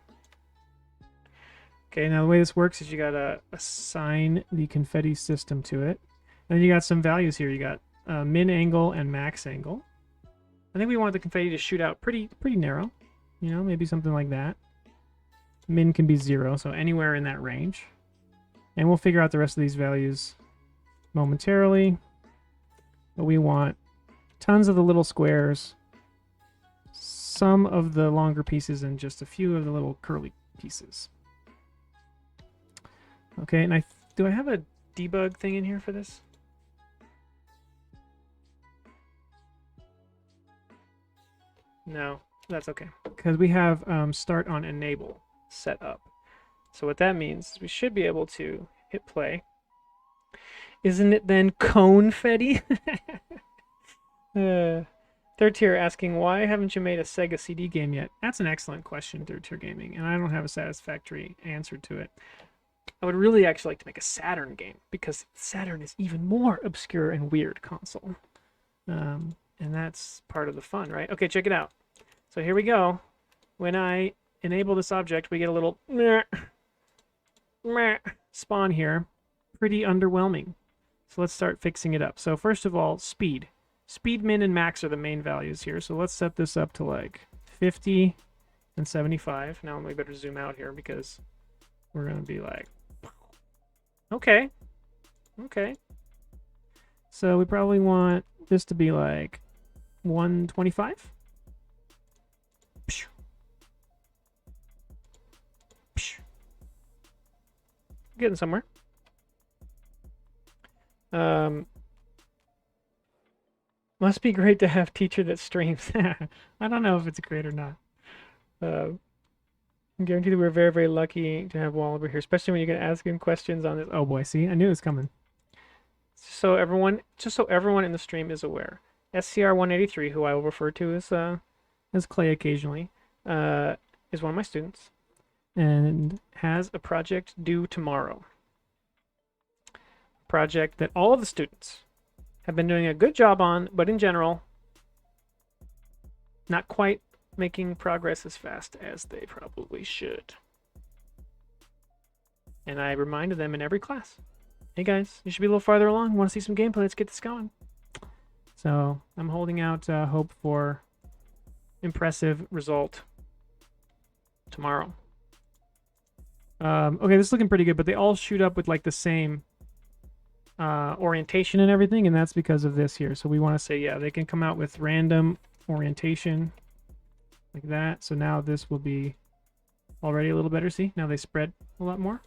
Okay, now the way this works is you got to assign the confetti system to it. And then you got some values here. You got min angle and max angle. I think we want the confetti to shoot out pretty narrow. You know, maybe something like that. Min can be 0, so anywhere in that range. And we'll figure out the rest of these values momentarily. But we want tons of the little squares, some of the longer pieces, and just a few of the little curly pieces. Okay, and do I have a debug thing in here for this? No, that's okay. Because we have start on enable set up. So what that means is we should be able to hit play. Isn't it then confetti? Third tier asking, why haven't you made a Sega CD game yet? That's an excellent question, Third Tier Gaming, and I don't have a satisfactory answer to it. I would really actually like to make a Saturn game, because Saturn is even more obscure and weird console. And that's part of the fun, right? Okay, check it out. So here we go. When I enable this object, we get a little spawn here. Pretty underwhelming. So let's start fixing it up. So first of all, speed. Speed, min, and max are the main values here. So let's set this up to like 50 and 75. Now we better zoom out here because we're going to be like, okay. Okay. So we probably want this to be like 125. Getting somewhere. Must be great to have teacher that streams. I don't know if it's great or not. Uh, I guarantee that we're very, very lucky to have Wallaber here, especially when you can ask him questions on this. Oh boy, see, I knew it was coming. Just so everyone in the stream is aware, SCR-183, who I will refer to as Clay occasionally, is one of my students and has a project due tomorrow. A project that all of the students have been doing a good job on, but in general, not quite making progress as fast as they probably should. And I reminded them in every class, hey guys, you should be a little farther along. Want to see some gameplay? Let's get this going. So I'm holding out hope for impressive result tomorrow. Okay, this is looking pretty good, but they all shoot up with like the same orientation and everything, and that's because of this here. So we want to say, yeah, they can come out with random orientation like that. So now this will be already a little better. See, now they spread a lot more.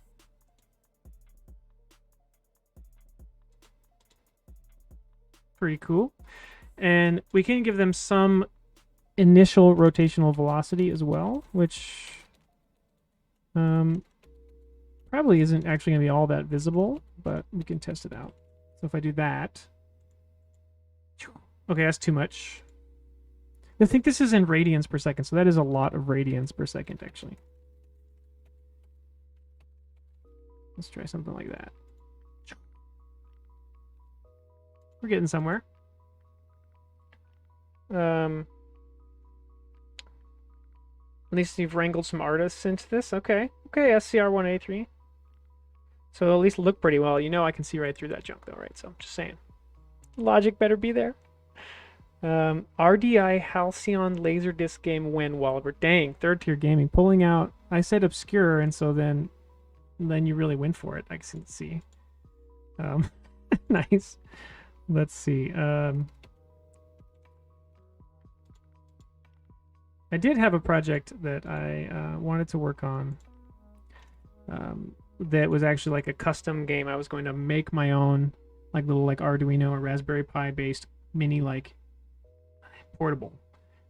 Pretty cool. And we can give them some initial rotational velocity as well, which probably isn't actually going to be all that visible, but we can test it out. So if I do that, okay, that's too much. I think this is in radians per second, so that is a lot of radians per second, actually. Let's try something like that. We're getting somewhere. At least you've wrangled some artists into this. Okay. Okay, SCR-183. So at least look pretty well. You know I can see right through that junk, though, right? So I'm just saying. Logic better be there. RDI Halcyon Laserdisc game win, Wallaber. Dang, third tier gaming. Pulling out. I said obscure, and so then you really win for it. I can see. Nice. Let's see. I did have a project that I wanted to work on that was actually like a custom game. I was going to make my own like little like Arduino or Raspberry Pi based mini like portable.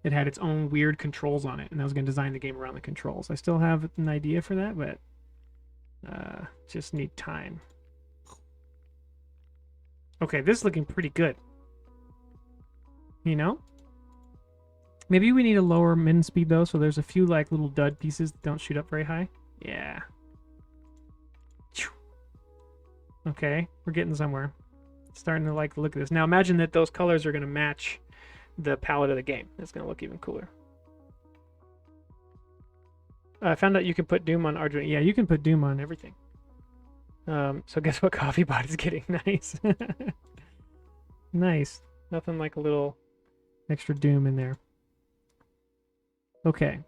It had its own weird controls on it, and I was going to design the game around the controls. I still have an idea for that, but just need time. Okay, this is looking pretty good. You know? Maybe we need a lower min speed though, so there's a few like little dud pieces that don't shoot up very high. Yeah. Okay, we're getting somewhere. Starting to like look at this. Now imagine that those colors are going to match the palette of the game. It's going to look even cooler. I found out you can put Doom on Arduino. Yeah, you can put Doom on everything. So guess what Coffee Bot is getting? Nice. Nice. Nothing like a little extra Doom in there. Okay.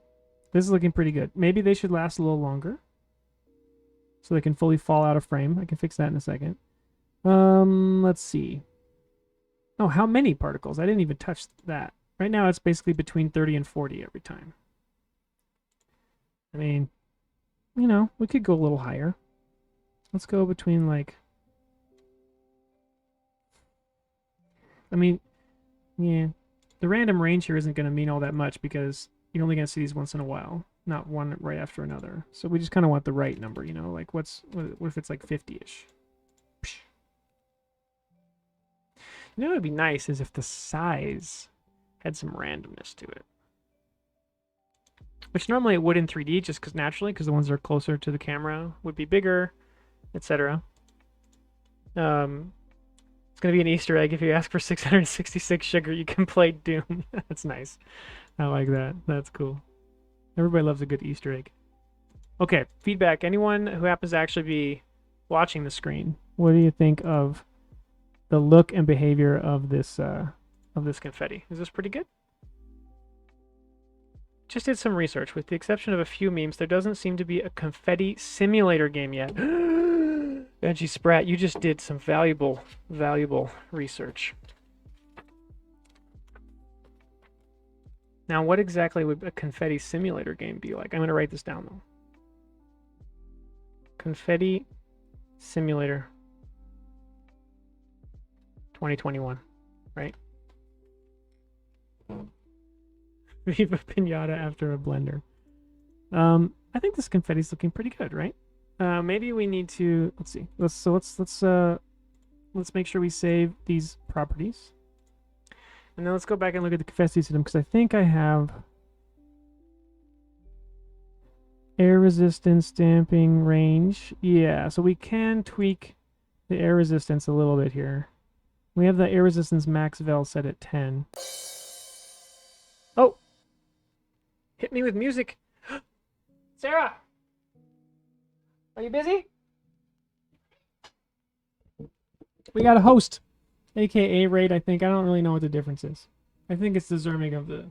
This is looking pretty good. Maybe they should last a little longer, so they can fully fall out of frame. I can fix that in a second. Let's see. Oh, how many particles? I didn't even touch that. Right now it's basically between 30 and 40 every time. I mean, you know, we could go a little higher. Let's go between like... I mean, yeah. The random range here isn't going to mean all that much because you're only going to see these once in a while, not one right after another. So we just kind of want the right number, you know? Like, what if it's like 50-ish? You know what would be nice is if the size had some randomness to it. Which normally it would in 3D, just because naturally, because the ones that are closer to the camera would be bigger, etc. It's going to be an Easter egg. If you ask for 666 sugar, you can play Doom. That's nice. I like that. That's cool. Everybody loves a good Easter egg. Okay, feedback. Anyone who happens to actually be watching the screen, what do you think of the look and behavior of this confetti? Is this pretty good? Just did some research. With the exception of a few memes, there doesn't seem to be a confetti simulator game yet. Veggie Sprat, you just did some valuable research. Now, what exactly would a confetti simulator game be like? I'm going to write this down, though. Confetti simulator 2021, right? Viva Pinata after a blender. I think this confetti's looking pretty good, right? Maybe we need to, let's see. Let's make sure we save these properties. And then let's go back and look at the confetti system, because I think I have air resistance, damping, range. Yeah, so we can tweak the air resistance a little bit here. We have the air resistance max val set at 10. Oh! Hit me with music. Sarah! Are you busy? We got a host, aka Raid, I think. I don't really know what the difference is. I think it's deserving of the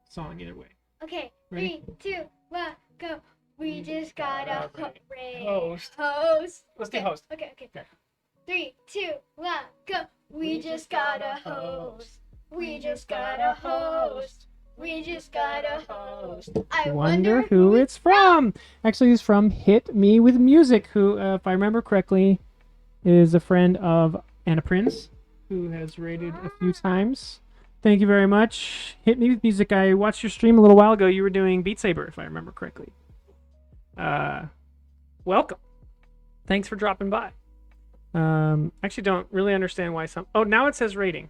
song either way. Okay, Ready? 3, 2, 1, go. We just got a raid. Host. Host. Let's do Okay, host. Okay. 3, 2, 1, go. We just got a host. We just got a host. We just got a host. I Wonder who it's from. Actually, it's from Hit Me With Music, who, if I remember correctly, is a friend of Anna Prince, who has rated a few times. Thank you very much. Hit Me With Music. I watched your stream a little while ago. You were doing Beat Saber, if I remember correctly. Welcome. Thanks for dropping by. Actually don't really understand why some... Oh, now it says rating.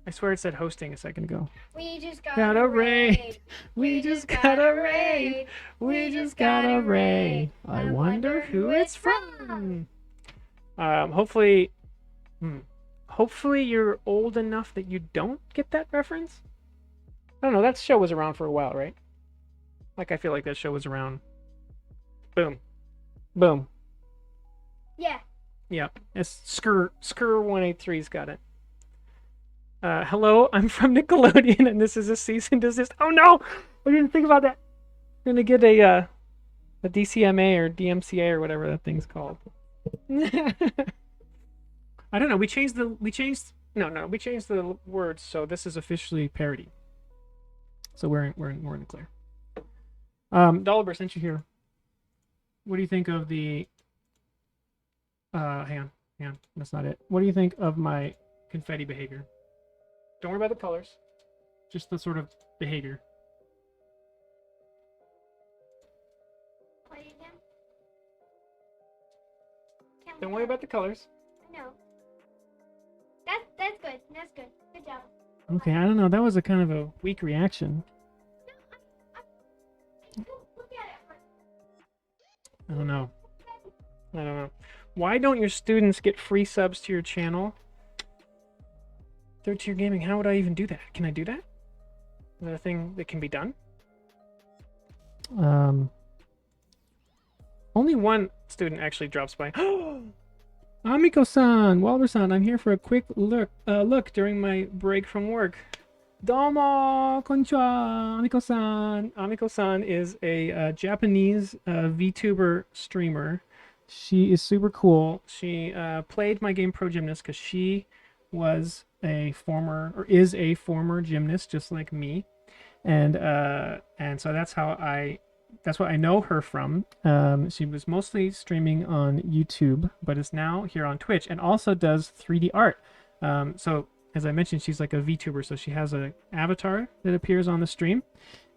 I swear it said hosting a second ago. We just got Got a a raid. raid. We just got a raid. We just got a raid. I wonder who it's from. Hopefully you're old enough that you don't get that reference. I don't know. That show was around for a while, right? Like, I feel like that show was around. Boom. Boom. Yeah. Yeah. It's Skur 183's got it. Hello, I'm from Nickelodeon, and this is a cease and desist. Oh no! I didn't think about that. I'm gonna get a DCMA or DMCA or whatever that thing's called. I don't know. We changed the words, so this is officially parody. So we're in the clear. Dolliver, since you're here, what do you think of the? Hang on, that's not it. What do you think of my confetti behavior? Don't worry about the colors, just the sort of behavior. Play it again. Don't worry about the colors. No. That's good. That's good. Good job. Okay, I don't know. That was a kind of a weak reaction. Look at it. I don't know. Why don't your students get free subs to your channel? Third tier gaming. How would I even do that? Can I do that? Is that a thing that can be done? Only one student actually drops by. Amiko-san, Walber-san, I'm here for a quick look during my break from work. Domo, konnichiwa, Amiko-san. Amiko-san is a Japanese VTuber streamer. She is super cool. She played my game Pro Gymnast because she was a former, or is a former gymnast just like me. And so that's what I know her from. She was mostly streaming on YouTube, but is now here on Twitch and also does 3D art. So as I mentioned, she's like a VTuber, so she has an avatar that appears on the stream,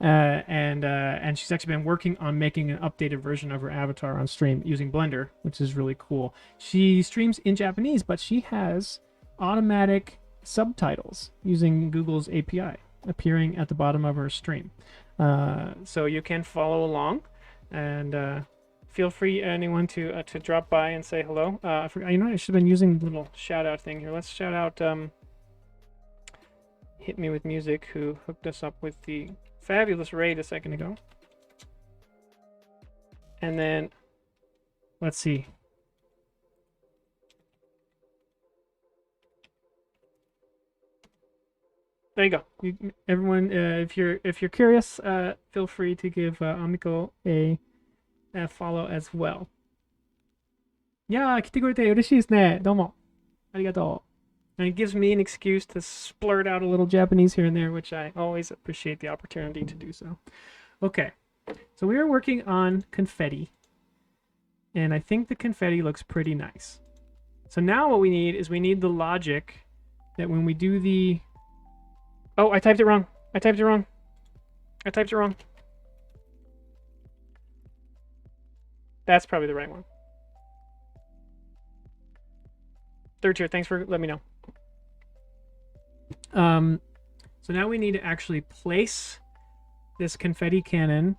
and she's actually been working on making an updated version of her avatar on stream using Blender, which is really cool. She streams in Japanese, but she has automatic subtitles using Google's API appearing at the bottom of her stream. So you can follow along, and feel free, anyone, to drop by and say hello. I forgot, I should have been using the little shout out thing here. Let's shout out Hit Me With Music, who hooked us up with the fabulous raid a second ago. And then, let's see. There you go. Everyone, if you're curious, feel free to give Amiko a follow as well. いやー、来てくれて嬉しいですね。どうも。ありがとう。And it gives me an excuse to splurt out a little Japanese here and there, which I always appreciate the opportunity to do so. Okay, so we are working on confetti, and I think the confetti looks pretty nice. So now what we need is the logic that when we do the... Oh, I typed it wrong. I typed it wrong. I typed it wrong. That's probably the right one. Third tier, thanks for letting me know. So now we need to actually place this confetti cannon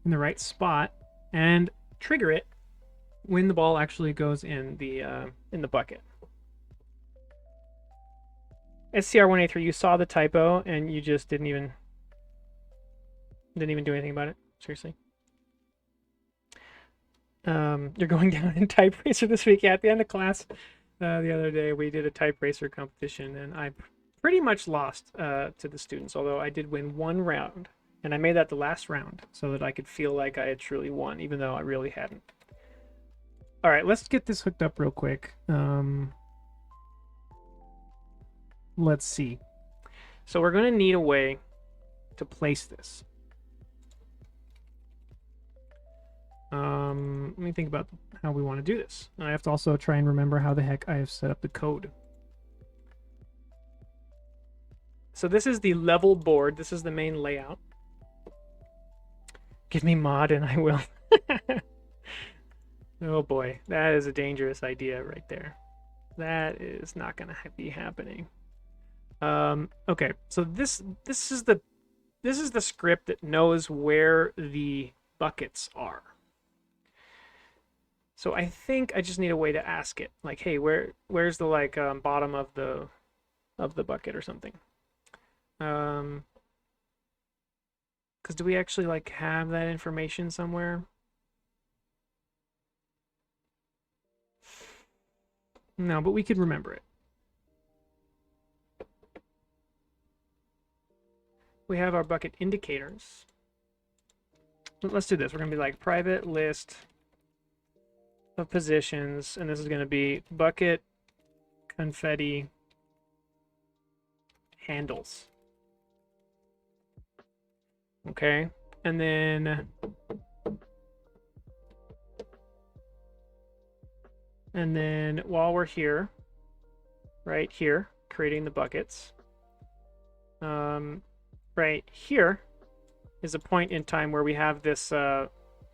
in the right spot and trigger it when the ball actually goes in the bucket. SCR1A3, you saw the typo and you just didn't even do anything about it. Seriously. You're going down in type racer this week. Yeah, at the end of class the other day, we did a type racer competition, and I pretty much lost to the students, although I did win one round, and I made that the last round so that I could feel like I had truly won, even though I really hadn't. All right, let's get this hooked up real quick. Let's see. So we're going to need a way to place this. Let me think about how we want to do this. I have to also try and remember how the heck I have set up the code. So this is the level board. This is the main layout. Give me mod and I will. Oh boy, that is a dangerous idea right there. That is not going to be happening. Okay, so this is the script that knows where the buckets are. So I think I just need a way to ask it, like, hey, where's the bottom of the bucket or something? Because do we actually have that information somewhere? No, but we could remember it. We have our bucket indicators. Let's do this. We're gonna be like private list of positions, and this is going to be bucket confetti handles. Okay, and then while we're here, right here, creating the buckets, right here is a point in time where we have this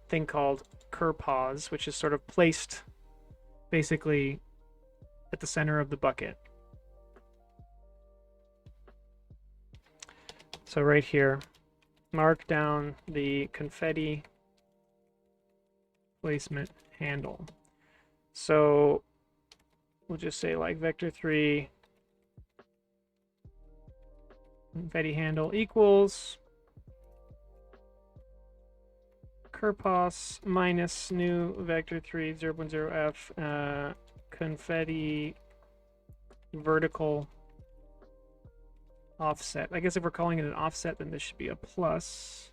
thing called cur pause, which is sort of placed basically at the center of the bucket. So right here, mark down the confetti placement handle. So we'll just say like vector3 confetti handle equals curpos minus new vector3 0.0f confetti vertical offset. I guess if we're calling it an offset, then this should be a plus.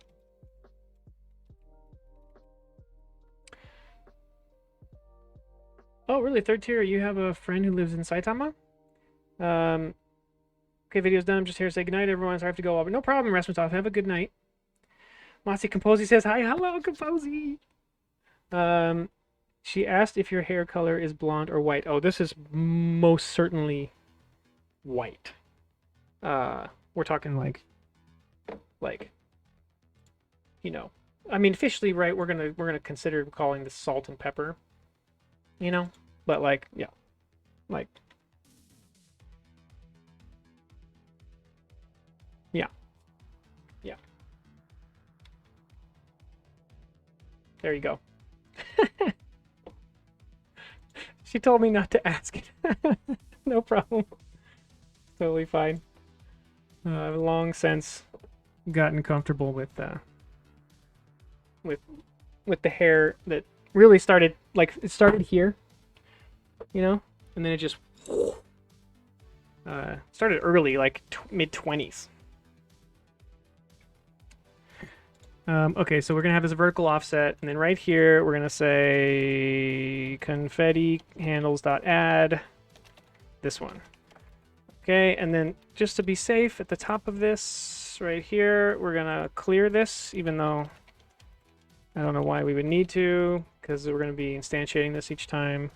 Oh, really? Third tier? You have a friend who lives in Saitama? Okay, video's done. I'm just here to say goodnight, everyone. So I have to go. But no problem, Rasmusov. Have a good night. Mossy Composi says hi. Hello, Composi. She asked if your hair color is blonde or white. Oh, this is most certainly white. We're talking like, you know, I mean, officially, right? We're gonna consider calling this salt and pepper, you know, but like, yeah, like, yeah, yeah. There you go. She told me not to ask it. No problem. Totally fine. I've long since gotten comfortable with the hair that really started, like, it started here, you know, and then it just started early, like mid-20s. Okay, so we're gonna have this vertical offset, and then right here we're gonna say confetti handles.add this one. Okay, and then just to be safe, at the top of this right here, we're gonna clear this, even though I don't know why we would need to, because we're gonna be instantiating this each time.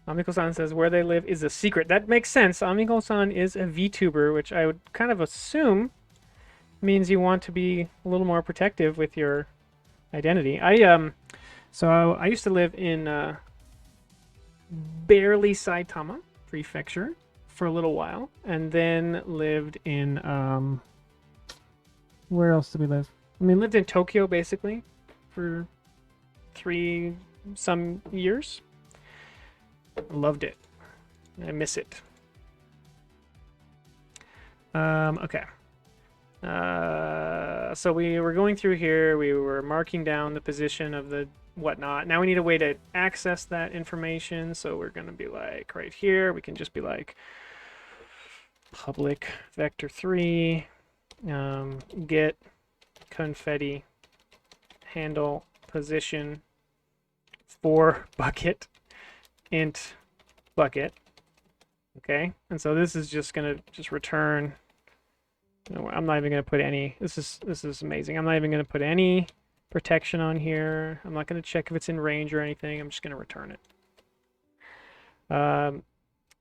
Amiko-san says where they live is a secret. That makes sense. Amiko-san is a VTuber, which I would kind of assume means you want to be a little more protective with your identity. I used to live in barely Saitama Prefecture for a little while, and then lived in where else did we live? I mean, lived in Tokyo basically for 3 some years. Loved it. I miss it. Okay. So we were going through here. We were marking down the position of the whatnot. Now we need a way to access that information. So we're going to be like right here. We can just be like public vector3 get confetti handle position for bucket int bucket. Okay, and so this is just gonna just return. I'm not even gonna put any. This is amazing. I'm not even gonna put any protection on here. I'm not gonna check if it's in range or anything. I'm just gonna return it.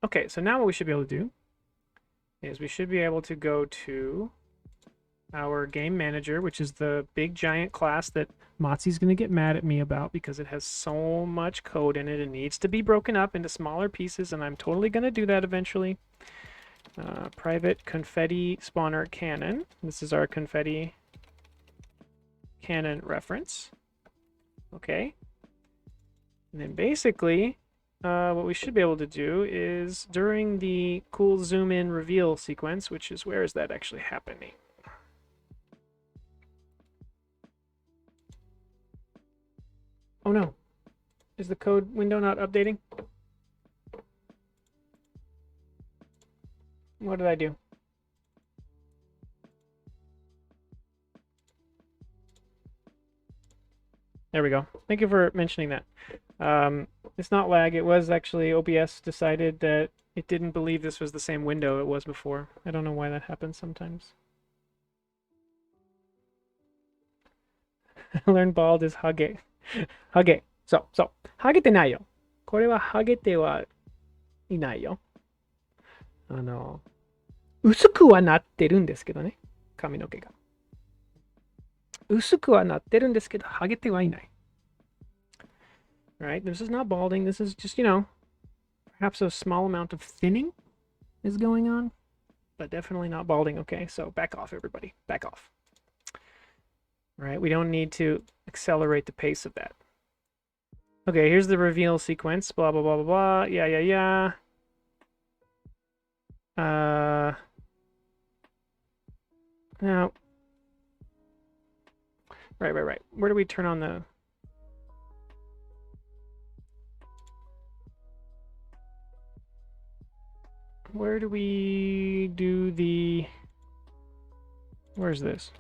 Okay, so now what we should be able to do is we should be able to go to our game manager, which is the big giant class that Matsu's going to get mad at me about because it has so much code in it. It needs to be broken up into smaller pieces, and I'm totally going to do that eventually. Private confetti spawner cannon. This is our confetti cannon reference. Okay. And then basically, what we should be able to do is during the cool zoom in reveal sequence, which is where is that actually happening? Oh no. Is the code window not updating? What did I do? There we go. Thank you for mentioning that. It's not lag. It was actually OBS decided that it didn't believe this was the same window it was before. I don't know why that happens sometimes. Learn bald is hage. Hage. So, hagete nai yo. これはハゲてはいないよ。薄くはなってるんですけどね。髪の毛が。薄くはなってるんですけど、ハゲてはいない。Right? This is not balding. This is just, perhaps a small amount of thinning is going on, but definitely not balding. Okay, so back off, everybody. Back off. Right? We don't need to accelerate the pace of that. Okay, here's the reveal sequence. Blah, blah, blah, blah, blah. Yeah. Now. Right. Where do we turn on the... Where do we do the... Where's this?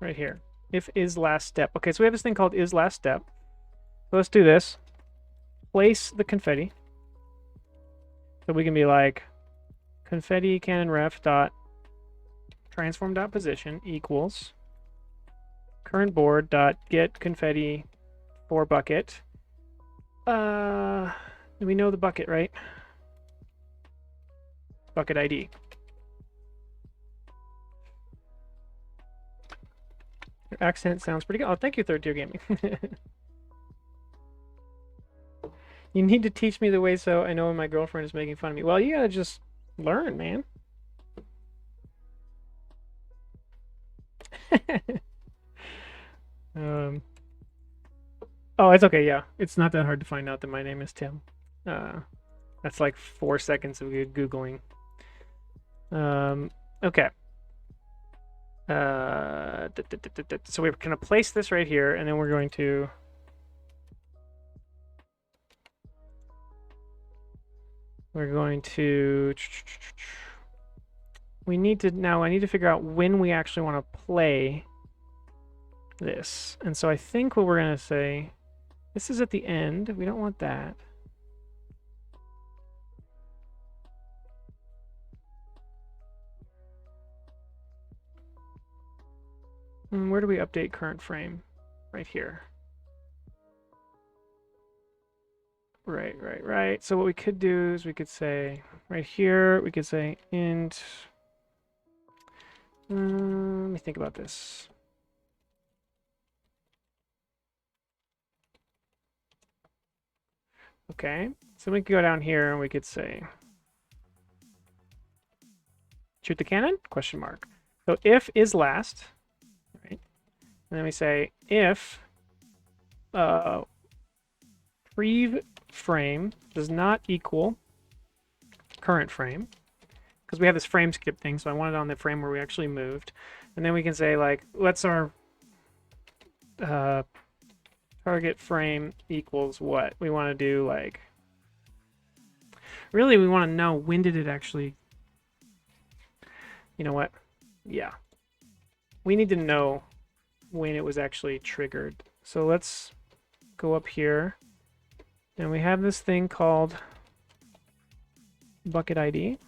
Right here. If is last step. Okay, so we have this thing called is last step. So let's do this. Place the confetti. So we can be like confetti cannon ref dot transform dot position equals current board dot get confetti for bucket. We know the bucket, right? Bucket ID. Your accent sounds pretty good. Oh, thank you, Third Tier Gaming. You need to teach me the way so I know when my girlfriend is making fun of me. Well, you gotta just learn, man. Oh, it's okay, yeah. It's not that hard to find out that my name is Tim. That's like 4 seconds of good Googling. Okay. So we're going to place this right here, and then we're going to... I need to figure out when we actually want to play this. And so I think what we're going to say, this is at the end. We don't want that. Where do we update current frame? Right here. Right. So what we could do is we could say right here, we could say int. Let me think about this. Okay, so we could go down here and we could say shoot the cannon? Question mark. So if is last, right? And then we say if prev frame does not equal current frame, because we have this frame skip thing, so I want it on the frame where we actually moved. And then we can say, like, let's our target frame equals what? We want to do, like, really we want to know when did it actually, you know what? Yeah. We need to know when it was actually triggered. So let's go up here, and we have this thing called bucket ID.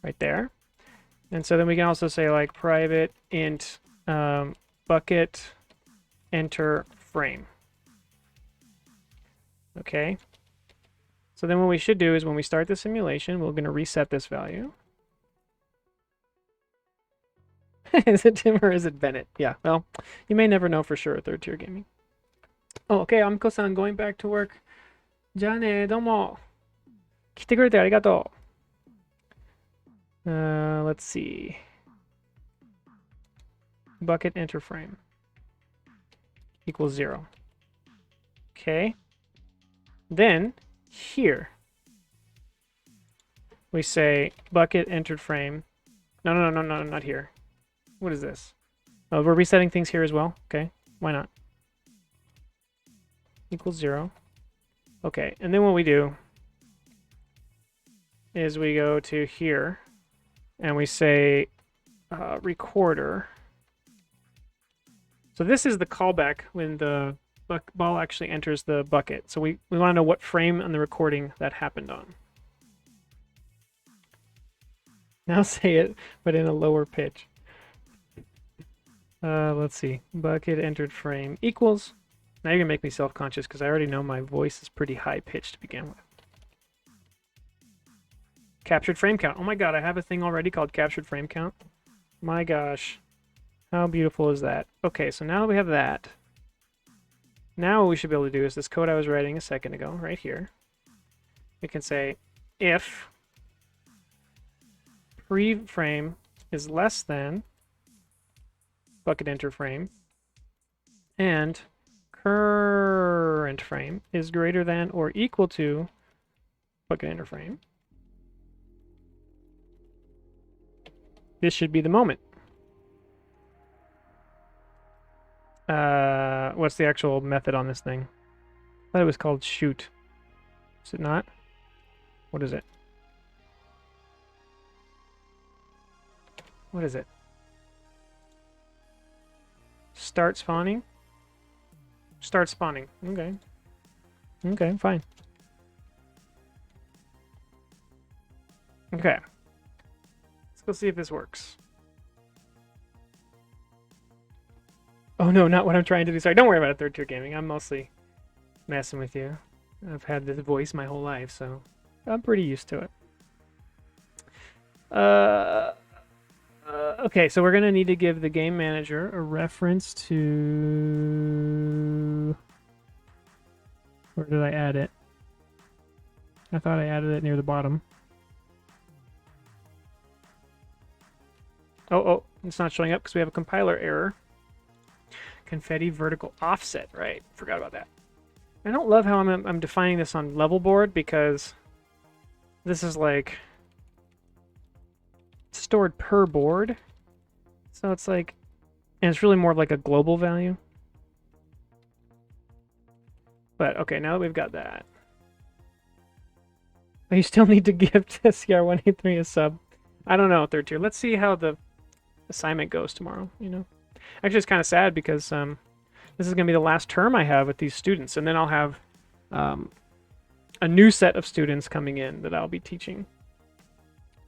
Right there. And so then we can also say like private int bucket enter frame. Okay. So then what we should do is when we start the simulation, we're going to reset this value. Is it Tim or is it Bennett? Yeah, well, you may never know for sure at Third Tier Gaming. Oh, okay, Amiko-san going back to work. じゃあね、どうも。来てくれてありがとう。Let's see. Bucket enter frame equals 0. Okay. Then here we say bucket entered frame. No, not here. What is this? Oh, we're resetting things here as well. Okay, why not? Equals 0. Okay, and then what we do is we go to here and we say recorder. So this is the callback when the ball actually enters the bucket. So we want to know what frame on the recording that happened on. Now say it, but in a lower pitch. Let's see. Bucket entered frame equals. Now you're going to make me self-conscious because I already know my voice is pretty high-pitched to begin with. Captured frame count. Oh my god, I have a thing already called captured frame count. My gosh. How beautiful is that? Okay, so now that we have that, now what we should be able to do is this code I was writing a second ago, right here. We can say if pre-frame is less than bucket enter frame and current frame is greater than or equal to bucket enter frame. This should be the moment. What's the actual method on this thing? I thought it was called shoot. Is it not? What is it? What is it? Start spawning? Start spawning. Okay. Okay, fine. Okay. Let's go see if this works. Oh no, not what I'm trying to do. Sorry, don't worry about it, Third Tier Gaming. I'm mostly messing with you. I've had this voice my whole life, so I'm pretty used to it. Okay, so we're going to need to give the game manager a reference to... Where did I add it? I thought I added it near the bottom. Oh, it's not showing up because we have a compiler error. Confetti vertical offset, right? Forgot about that. I don't love how I'm defining this on level board because this is like stored per board. So it's like, and it's really more of like a global value. But okay, now that we've got that. But you still need to give to CR183 a sub. I don't know, Third Tier. Let's see how the assignment goes tomorrow, you know? Actually, it's kind of sad because this is going to be the last term I have with these students, and then I'll have a new set of students coming in that I'll be teaching.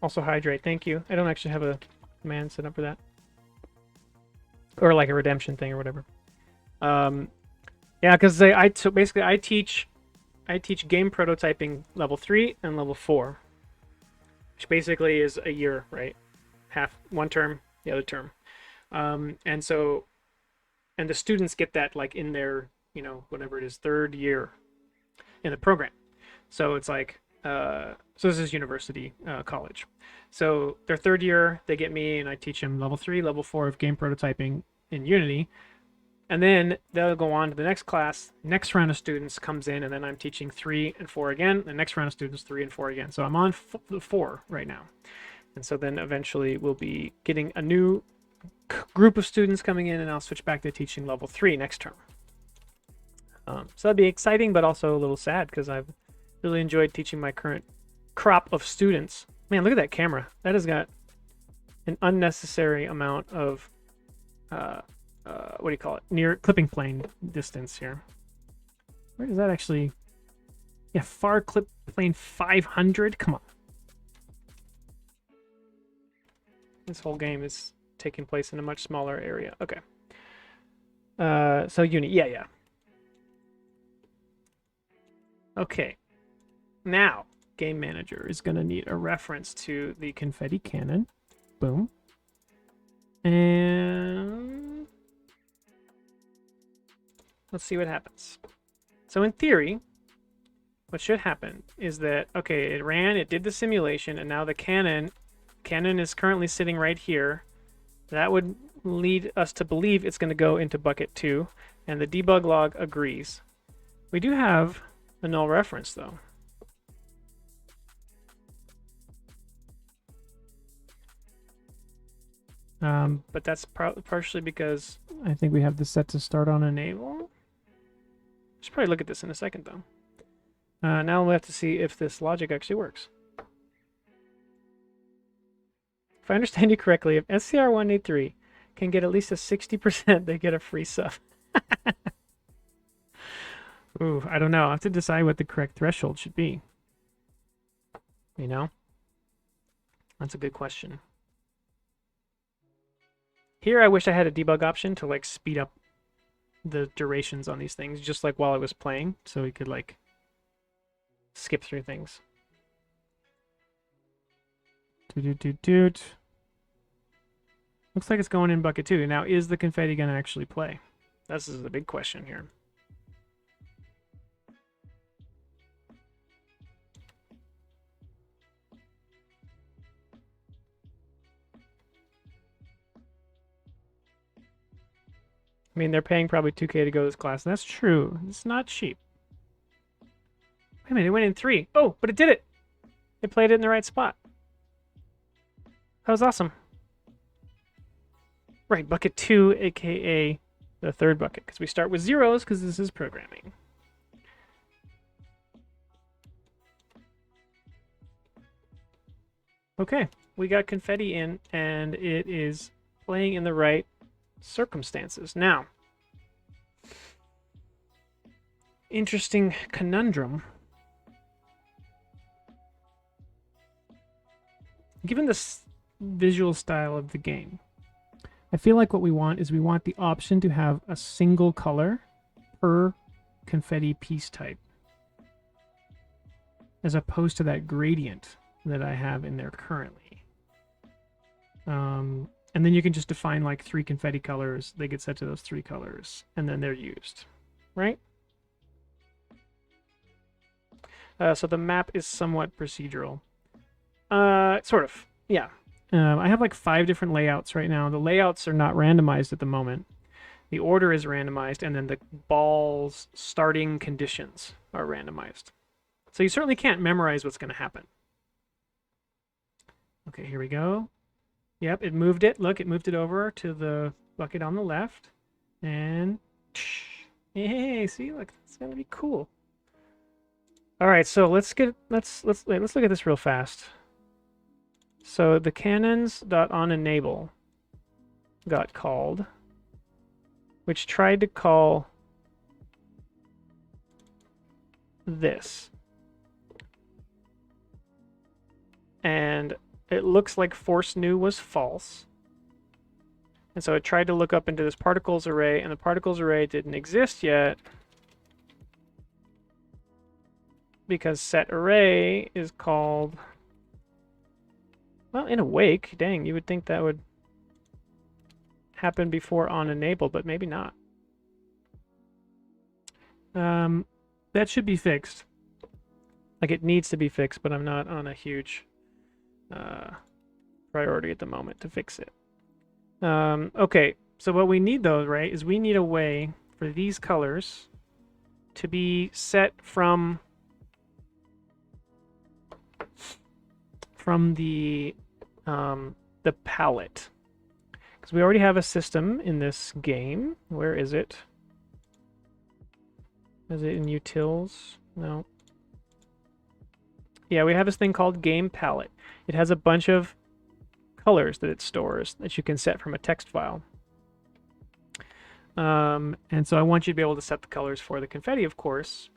Also hydrate, thank you. I don't actually have a command set up for that. or like a redemption thing or whatever. Yeah, because so basically I teach game prototyping level 3 and level 4, which basically is a year, right? Half one term, the other term. And so and the students get that like in their, whatever it is, third year in the program. So it's like so this is university college. So their third year, they get me and I teach them level 3, level 4 of game prototyping in Unity. And then they'll go on to the next class. Next round of students comes in, and then I'm teaching 3 and 4 again. The next round of students, 3 and 4 again. So I'm on 4 right now. And so then eventually we'll be getting a new group of students coming in, and I'll switch back to teaching level 3 next term. So that'd be exciting, but also a little sad because I've really enjoyed teaching my current crop of students. Man, look at that camera. That has got an unnecessary amount of what do you call it? Near clipping plane distance here. Where is that actually? Yeah, far clip plane 500. Come on. This whole game is taking place in a much smaller area. Okay. So Uni, yeah. Okay. Now, Game Manager is going to need a reference to the confetti cannon. Boom. And let's see what happens. So in theory, what should happen is that, okay, it did the simulation, and now the cannon is currently sitting right here. That would lead us to believe it's going to go into bucket 2, and the debug log agrees. We do have a null reference, though. But that's partially because I think we have this set to start on enable. Should probably look at this in a second, though. Now we'll have to see if this logic actually works. If I understand you correctly, if SCR183 can get at least a 60%, they get a free sub. Ooh, I don't know. I have to decide what the correct threshold should be. You know? That's a good question. Here, I wish I had a debug option to, like, speed up the durations on these things, just like while I was playing, so we could, like, skip through things. Doot. Looks like it's going in bucket 2. Now, is the confetti going to actually play? This is the big question here. I mean, they're paying probably 2K to go to this class. That's true. It's not cheap. Wait a minute, it went in 3. Oh, but it did it. It played it in the right spot. That was awesome. Right, bucket 2, aka the third bucket, because we start with zeros because this is programming. Okay, we got confetti in, and it is playing in the right circumstances. Now, interesting conundrum. Given the visual style of the game, I feel like what we want is we want the option to have a single color per confetti piece type, as opposed to that gradient that I have in there currently. And then you can just define like 3 confetti colors. They get set to those 3 colors, and then they're used, right? So the map is somewhat procedural. Sort of, yeah. I have like 5 different layouts right now. The layouts are not randomized at the moment. The order is randomized, and then the ball's starting conditions are randomized. So you certainly can't memorize what's going to happen. Okay, here we go. Yep, it moved it. Look, it moved it over to the bucket on the left. And hey, see, look, it's gonna be cool. All right, so let's look at this real fast. So the cannons.onEnable got called, which tried to call this. And it looks like force new was false. And so I tried to look up into this particles array, and the particles array didn't exist yet because set array is called, well, in awake. Dang, you would think that would happen before on enable, but maybe not. That should be fixed. Like, it needs to be fixed, but I'm not on a huge priority at the moment to fix it. Okay, so what we need though, right, is we need a way for these colors to be set from the palette. Because we already have a system in this game. Where is it? Is it in utils? No. Yeah, we have this thing called game palette. It has a bunch of colors that it stores that you can set from a text file. And so I want you to be able to set the colors for the confetti, of course.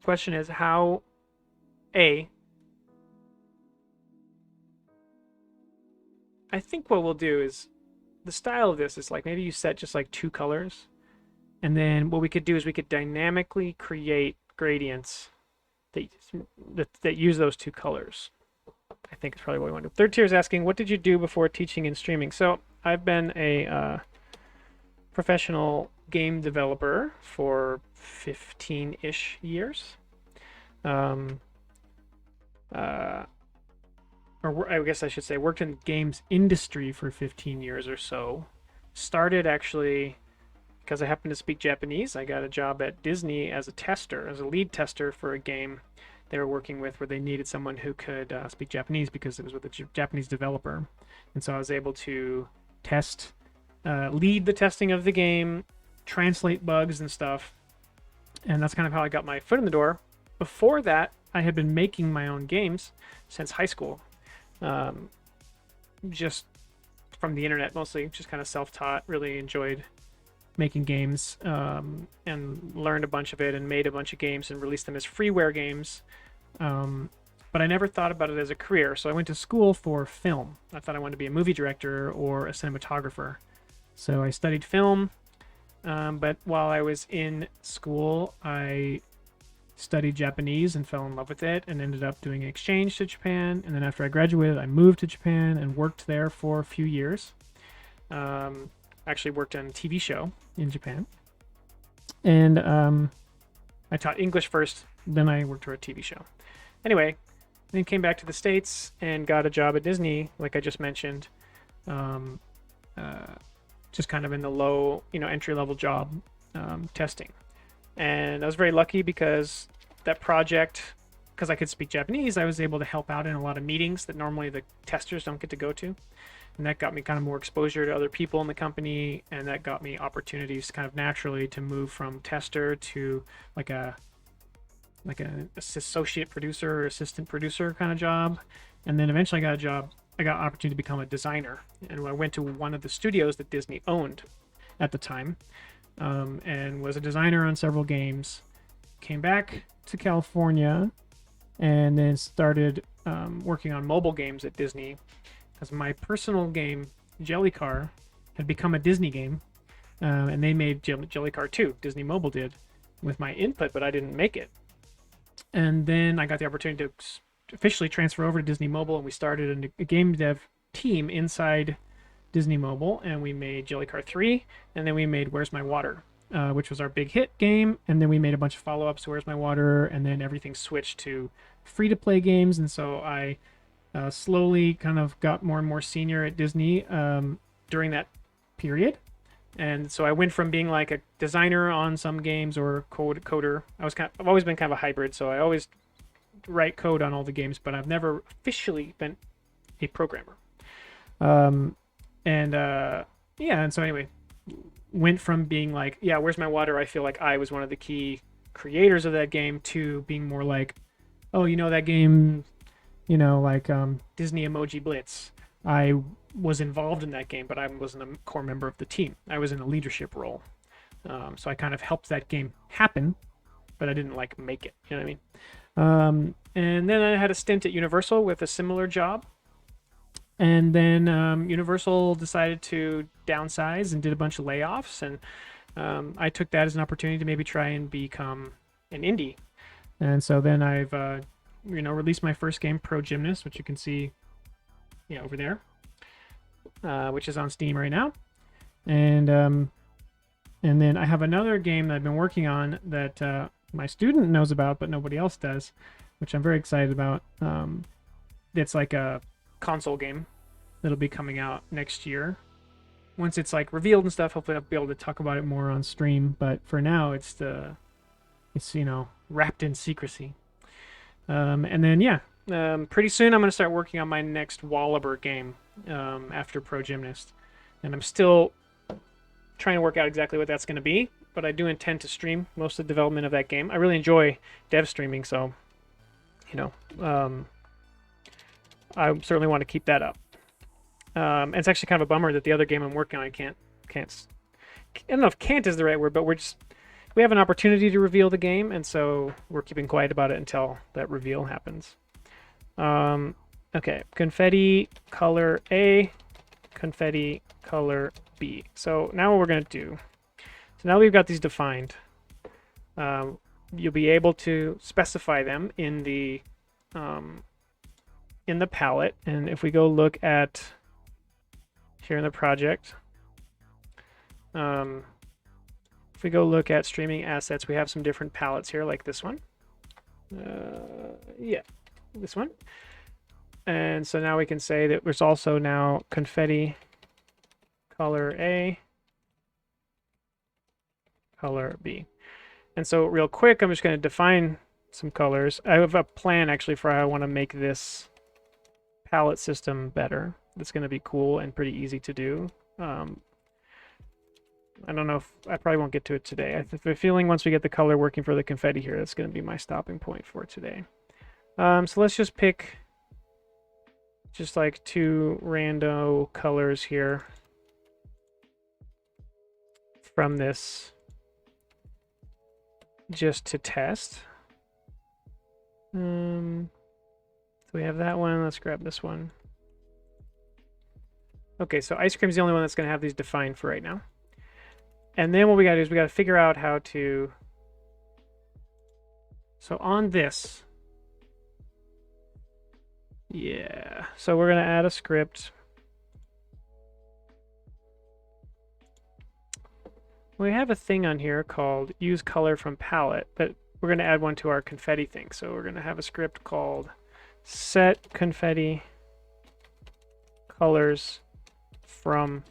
Question is how, I think what we'll do is, the style of this is like maybe you set just like 2 colors, and then what we could do is we could dynamically create gradients that use those 2 colors. I think it's probably what we want to do. Third tier is asking, what did you do before teaching and streaming? So I've been a professional game developer for 15-ish years. Or I guess I should say worked in the games industry for 15 years or so. Started actually because I happened to speak Japanese. I got a job at Disney as a tester, as a lead tester for a game they were working with where they needed someone who could speak Japanese because it was with a Japanese developer. And so I was able to test, lead the testing of the game, translate bugs and stuff. And that's kind of how I got my foot in the door. Before that, I had been making my own games since high school. Just from the internet mostly, just kind of self-taught, really enjoyed making games, and learned a bunch of it and made a bunch of games and released them as freeware games. But I never thought about it as a career. So I went to school for film. I thought I wanted to be a movie director or a cinematographer. So I studied film, but while I was in school, I studied Japanese and fell in love with it and ended up doing an exchange to Japan. And then after I graduated, I moved to Japan and worked there for a few years. Actually worked on a TV show in Japan. And I taught English first, then I worked for a TV show. Anyway, then came back to the States and got a job at Disney, like I just mentioned. Just kind of in the low, entry-level job, testing. And I was very lucky because that project, because I could speak Japanese, I was able to help out in a lot of meetings that normally the testers don't get to go to. And that got me kind of more exposure to other people in the company, and that got me opportunities kind of naturally to move from tester to like an associate producer or assistant producer kind of job. And then eventually I got an opportunity to become a designer. And I went to one of the studios that Disney owned at the time, and was a designer on several games. Came back to California and then started working on mobile games at Disney, because my personal game, Jellycar, had become a Disney game, and they made Jellycar 2, Disney Mobile did, with my input, but I didn't make it. And then I got the opportunity to officially transfer over to Disney Mobile, and we started a game dev team inside Disney Mobile, and we made Jellycar 3, and then we made Where's My Water, which was our big hit game, and then we made a bunch of follow-ups to Where's My Water, and then everything switched to free-to-play games, and so I slowly kind of got more and more senior at Disney during that period. And so I went from being like a designer on some games or coder. I've always been kind of a hybrid, so I always write code on all the games, but I've never officially been a programmer. And so anyway, went from being like, yeah, Where's My Water? I feel like I was one of the key creators of that game to being more like, oh, that game, Disney Emoji Blitz. I was involved in that game, but I wasn't a core member of the team. I was in a leadership role. So I kind of helped that game happen, but I didn't make it. You know what I mean? And then I had a stint at Universal with a similar job. And then Universal decided to downsize and did a bunch of layoffs, and I took that as an opportunity to maybe try and become an indie. And so then I've released my first game, Pro Gymnast, which you can see over there, which is on Steam right now. And then I have another game that I've been working on that my student knows about, but nobody else does, which I'm very excited about. It's like a console game that'll be coming out next year. Once it's like revealed and stuff, hopefully I'll be able to talk about it more on stream. But for now, it's wrapped in secrecy. And then pretty soon I'm gonna start working on my next Wallaber game after Pro Gymnast, and I'm still trying to work out exactly what that's gonna be. But I do intend to stream most of the development of that game. I really enjoy dev streaming, so I certainly want to keep that up. And it's actually kind of a bummer that the other game I'm working on I can't. I don't know if "can't" is the right word, but we have an opportunity to reveal the game, and so we're keeping quiet about it until that reveal happens. Okay, confetti color A, confetti color B. So now what we're going to do, so now we've got these defined, you'll be able to specify them in the palette. And if we go look at here in the project, if we go look at streaming assets, we have some different palettes here, like this one. Yeah, this one. And so now we can say that there's also now confetti color A, color B. And so real quick, I'm just going to define some colors. I have a plan actually for how I want to make this palette system better. That's going to be cool and pretty easy to do. I don't know if I probably won't get to it today. I have a feeling once we get the color working for the confetti here, that's going to be my stopping point for today. So let's just pick just like 2 rando colors here from this just to test. So we have that one. Let's grab this one. Okay, so ice cream's the only one that's going to have these defined for right now. And then what we got to do is we got to figure out how to... So on this... Yeah, so we're going to add a script. We have a thing on here called use color from palette, but we're going to add one to our confetti thing. So we're going to have a script called set confetti colors from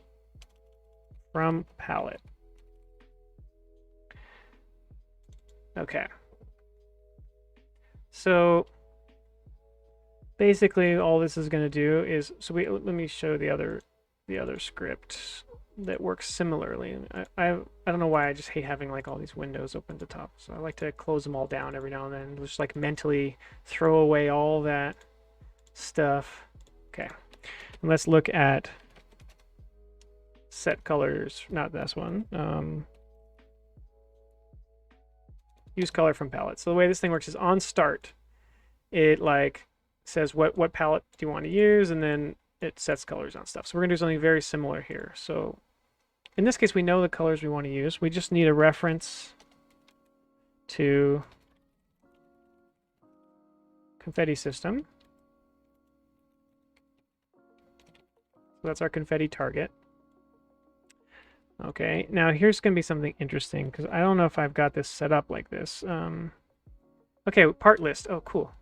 palette. Okay. So basically all this is going to do is, let me show the other script that works similarly. I don't know why I just hate having like all these windows open at the top. So I like to close them all down every now and then, just like mentally throw away all that stuff. Okay. And let's look at set colors, not this one. Use color from palette. So the way this thing works is on start, it like says what palette do you want to use, and then it sets colors on stuff. So we're gonna do something very similar here. So in this case, we know the colors we want to use. We just need a reference to confetti system. So that's our confetti target. Okay, now here's going to be something interesting, because I don't know if I've got this set up like this. Okay, part list. Oh, cool.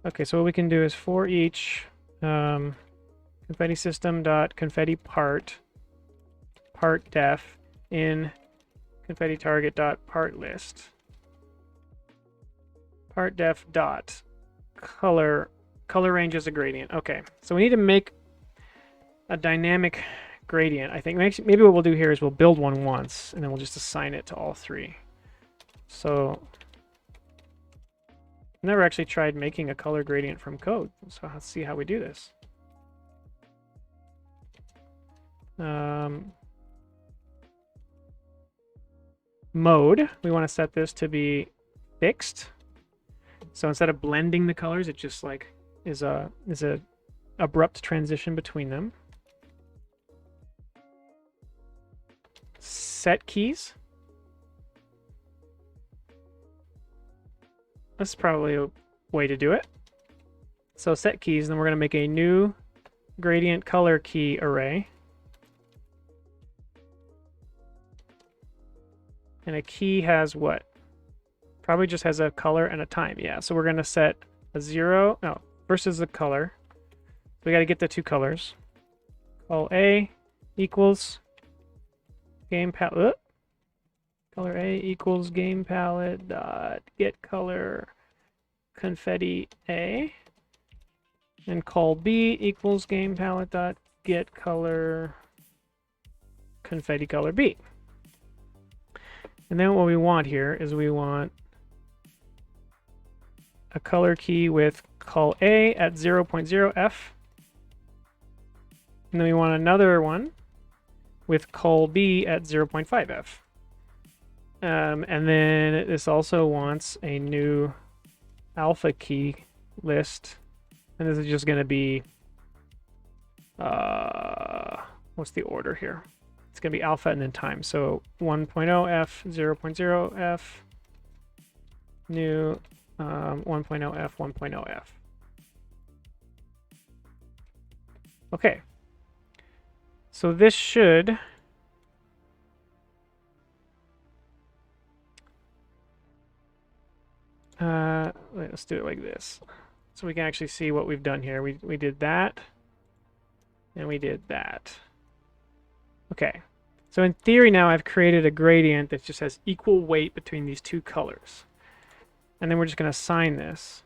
Okay, so what we can do is for each confetti system dot confetti part def in confetti target dot part list part def dot color range as a gradient. Okay, so we need to make a dynamic gradient. I think maybe what we'll do here is we'll build one once, and then we'll just assign it to all 3. So I've never actually tried making a color gradient from code, so let's see how we do this. Mode, we want to set this to be fixed. So instead of blending the colors, it just like is a abrupt transition between them. Set keys. That's probably a way to do it. So set keys, then we're going to make a new gradient color key array. And a key has what? Probably just has a color and a time. Yeah, so we're going to set a 0. No, first is the color. We got to get the two colors. Call A equals game palette. Color A equals game palette dot get color confetti A. And call B equals game palette dot get color confetti color B. And then what we want here is we want a color key with call A at 0.0f. And then we want another one with call B at 0.5f. And then this also wants a new alpha key list. And this is just going to be, what's the order here? It's going to be alpha and then time. So 1.0f, 0.0f, new 1.0f, 1.0f. Okay. So this should let's do it like this. So we can actually see what we've done here. We did that, and we did that. Okay. So in theory now I've created a gradient that just has equal weight between these two colors. And then we're just going to assign this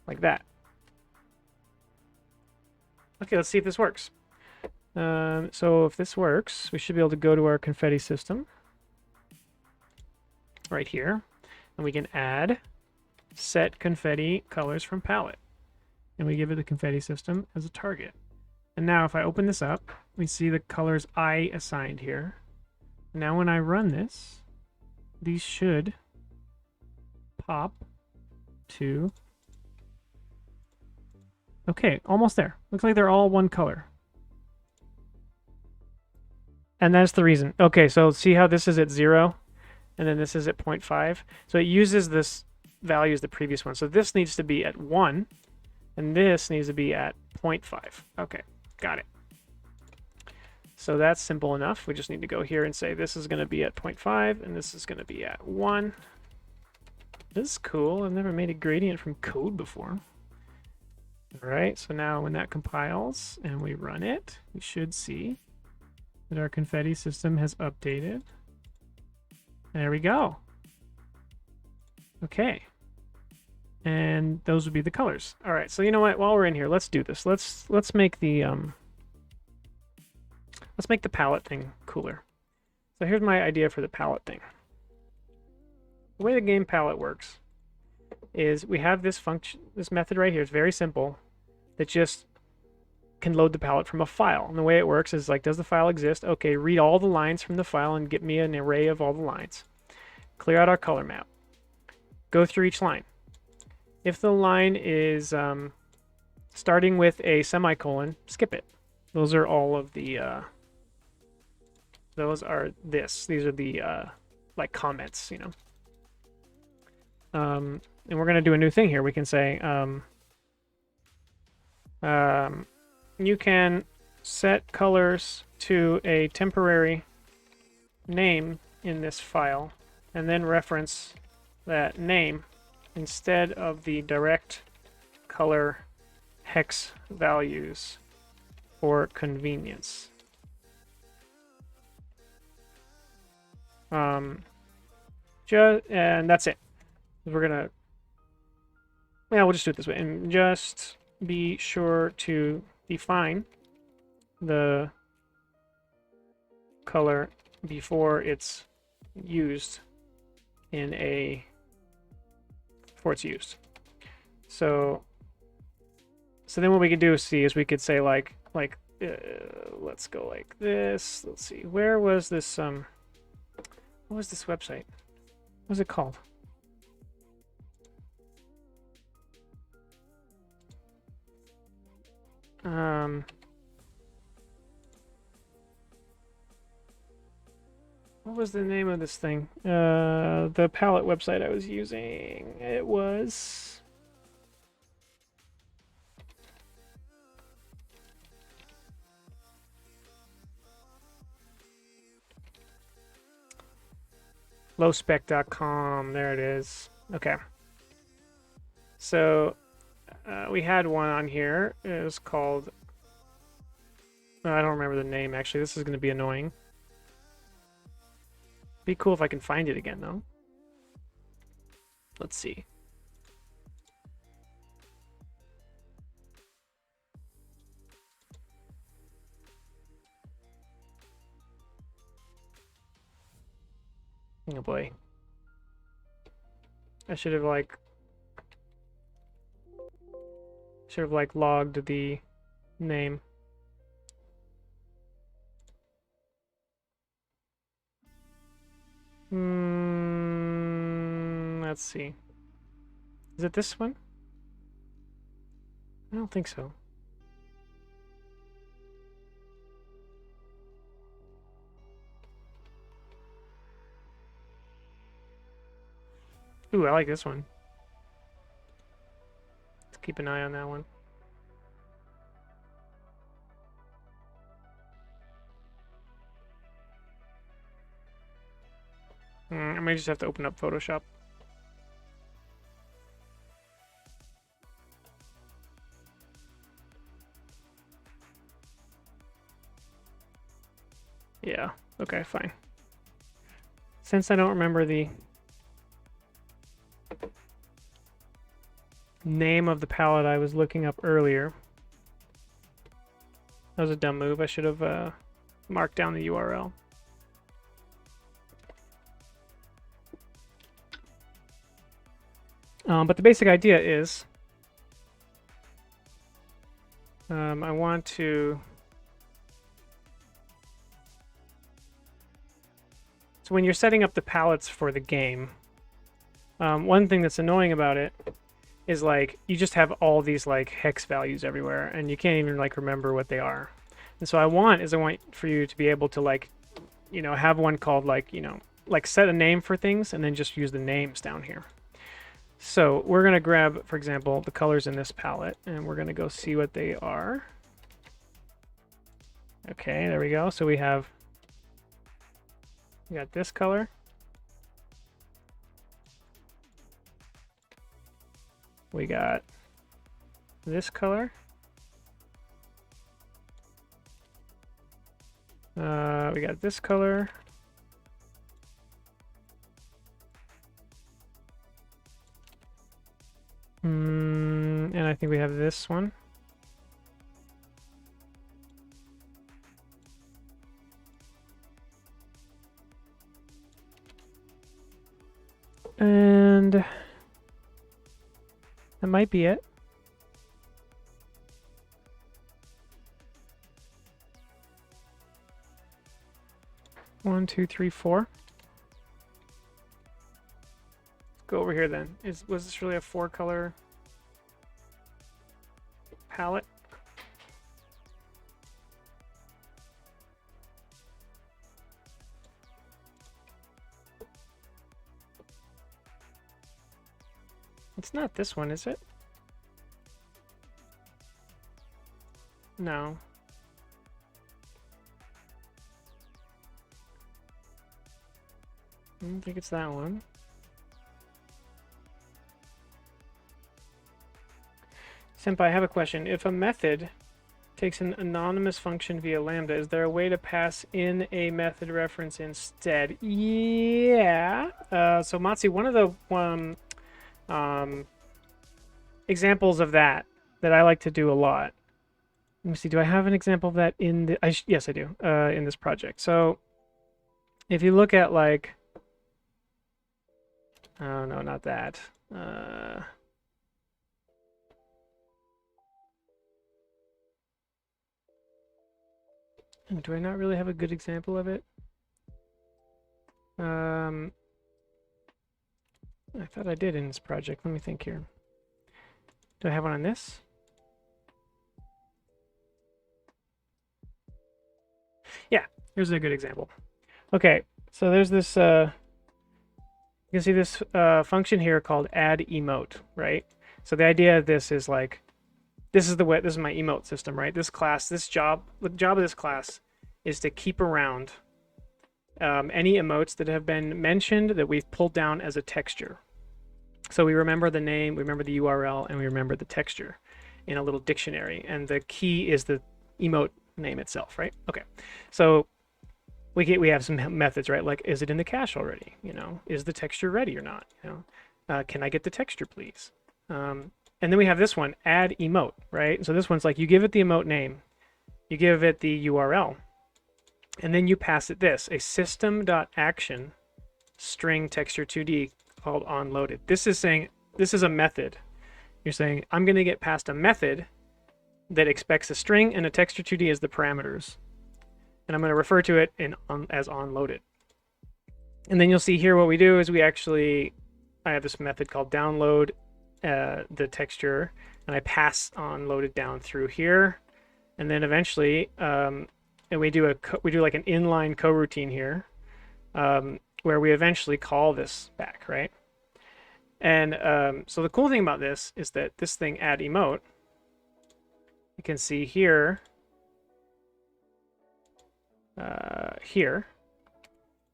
like that. Okay, let's see if this works. So if this works, we should be able to go to our confetti system right here, and we can add set confetti colors from palette, and we give it the confetti system as a target. And now if I open this up, we see the colors I assigned here. Now when I run this, these should pop to, okay, almost there. Looks like they're all one color. And that's the reason. Okay, so see how this is at 0, and then this is at 0.5. So it uses this value as the previous one. So this needs to be at 1, and this needs to be at 0.5. Okay, got it. So that's simple enough. We just need to go here and say this is going to be at 0.5, and this is going to be at 1. This is cool. I've never made a gradient from code before. All right, so now when that compiles and we run it, we should see that our confetti system has updated. There we go. Okay. And those would be the colors. All right, so you know what? While we're in here, let's do this. Let's make the palette thing cooler. So here's my idea for the palette thing. The way the game palette works is we have this function, this method right here. It's very simple. That just can load the palette from a file. And the way it works is like, does the file exist? Okay, read all the lines from the file and get me an array of all the lines. Clear out our color map. Go through each line. If the line is starting with a semicolon, skip it. Those are all of the, these are the, like comments, you know. And we're going to do a new thing here. We can say, you can set colors to a temporary name in this file and then reference that name instead of the direct color hex values for convenience. And that's it. We're gonna, yeah, we'll just do it this way, and just be sure to define the color before it's used in a, before it's used. So then what we could do is we could say let's go like this. Let's see, where was this, what was this website? What was it called? What was the name of this thing? The palette website I was using. It was... lowspec.com. There it is. Okay. So we had one on here. It was called... I don't remember the name, actually. This is going to be annoying. Be cool if I can find it again, though. Let's see. Oh boy. I should have logged the name. Let's see. Is it this one? I don't think so. Ooh, I like this one. Let's keep an eye on that one. I might just have to open up Photoshop. Yeah, okay, fine. Since I don't remember the name of the palette I was looking up earlier, that was a dumb move. I should have marked down the URL. But the basic idea is I want to... So when you're setting up the palettes for the game, one thing that's annoying about it is like you just have all these like hex values everywhere and you can't even like remember what they are. And so I want for you to be able to like, you know, have one called like, you know, like set a name for things and then just use the names down here. So we're going to grab, for example, the colors in this palette and we're going to go see what they are. Okay, there we go. So we got this color. We got this color. We got this color. And I think we have this one. And that might be it. One, two, three, four. Go over here then. Was this really a 4-color palette? It's not this one, is it? No. I don't think it's that one. Senpai, I have a question. If a method takes an anonymous function via lambda, is there a way to pass in a method reference instead? Yeah. So Matsi, one of the examples of that I like to do a lot. Let me see. Do I have an example of that in the? Yes, I do. In this project. So if you look at like, oh no, not that. Do I not really have a good example of it? I thought I did in this project. Let me think here. Do I have one on this? Here's a good example. Okay, so there's this, you can see this function here called add emote, right? So the idea of this is like, this is my emote system, right? This class, the job of this class is to keep around any emotes that have been mentioned that we've pulled down as a texture. So we remember the name, we remember the URL, and we remember the texture in a little dictionary. And the key is the emote name itself, right? Okay, so we have some methods, right? Like, is it in the cache already? You know, is the texture ready or not? You know, can I get the texture, please? And then we have this one, add emote, right? So this one's like, you give it the emote name, you give it the URL, and then you pass it this, a system.action string texture 2D called onloaded. This is saying, this is a method. You're saying, I'm going to get past a method that expects a string and a texture 2D as the parameters. And I'm going to refer to it as onloaded. And then you'll see here what we do is I have this method called download the texture, and I pass onloaded down through here. And then eventually, and we do like an inline coroutine here, where we eventually call this back, right? And so the cool thing about this is that this thing add emote, you can see here,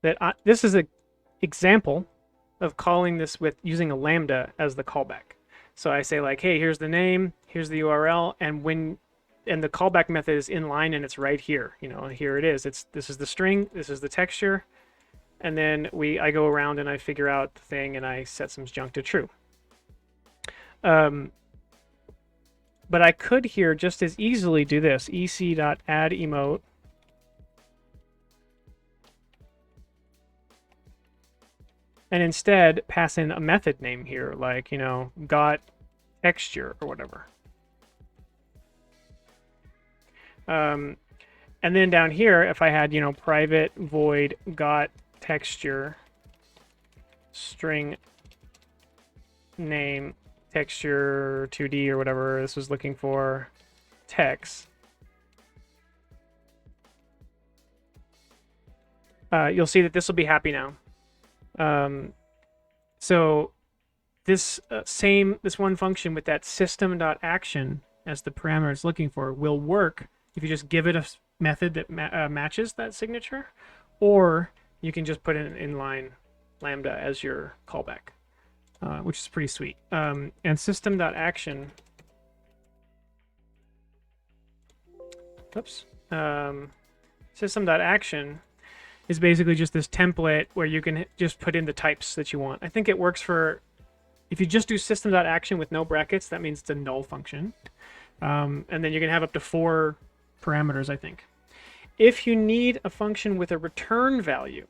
that this is an example of calling this with using a lambda as the callback. So I say like, hey, here's the name, here's the URL, and the callback method is inline and it's right here. You know, here it is. This is the string, this is the texture, and then I go around and I figure out the thing and I set some junk to true. But I could here just as easily do this, ec.addEmote. And instead pass in a method name here, like, you know, got texture or whatever. And then down here, if I had, you know, private void got texture string name texture 2D or whatever this was looking for, text, you'll see that this will be happy now. So this this one function with that system.action as the parameter it's looking for will work if you just give it a method that matches that signature, or you can just put in an inline lambda as your callback, which is pretty sweet. And system.action, system.action is basically just this template where you can just put in the types that you want. I think it works for, if you just do system.action with no brackets, that means it's a null function. And then you can have up to 4 parameters, I think. If you need a function with a return value,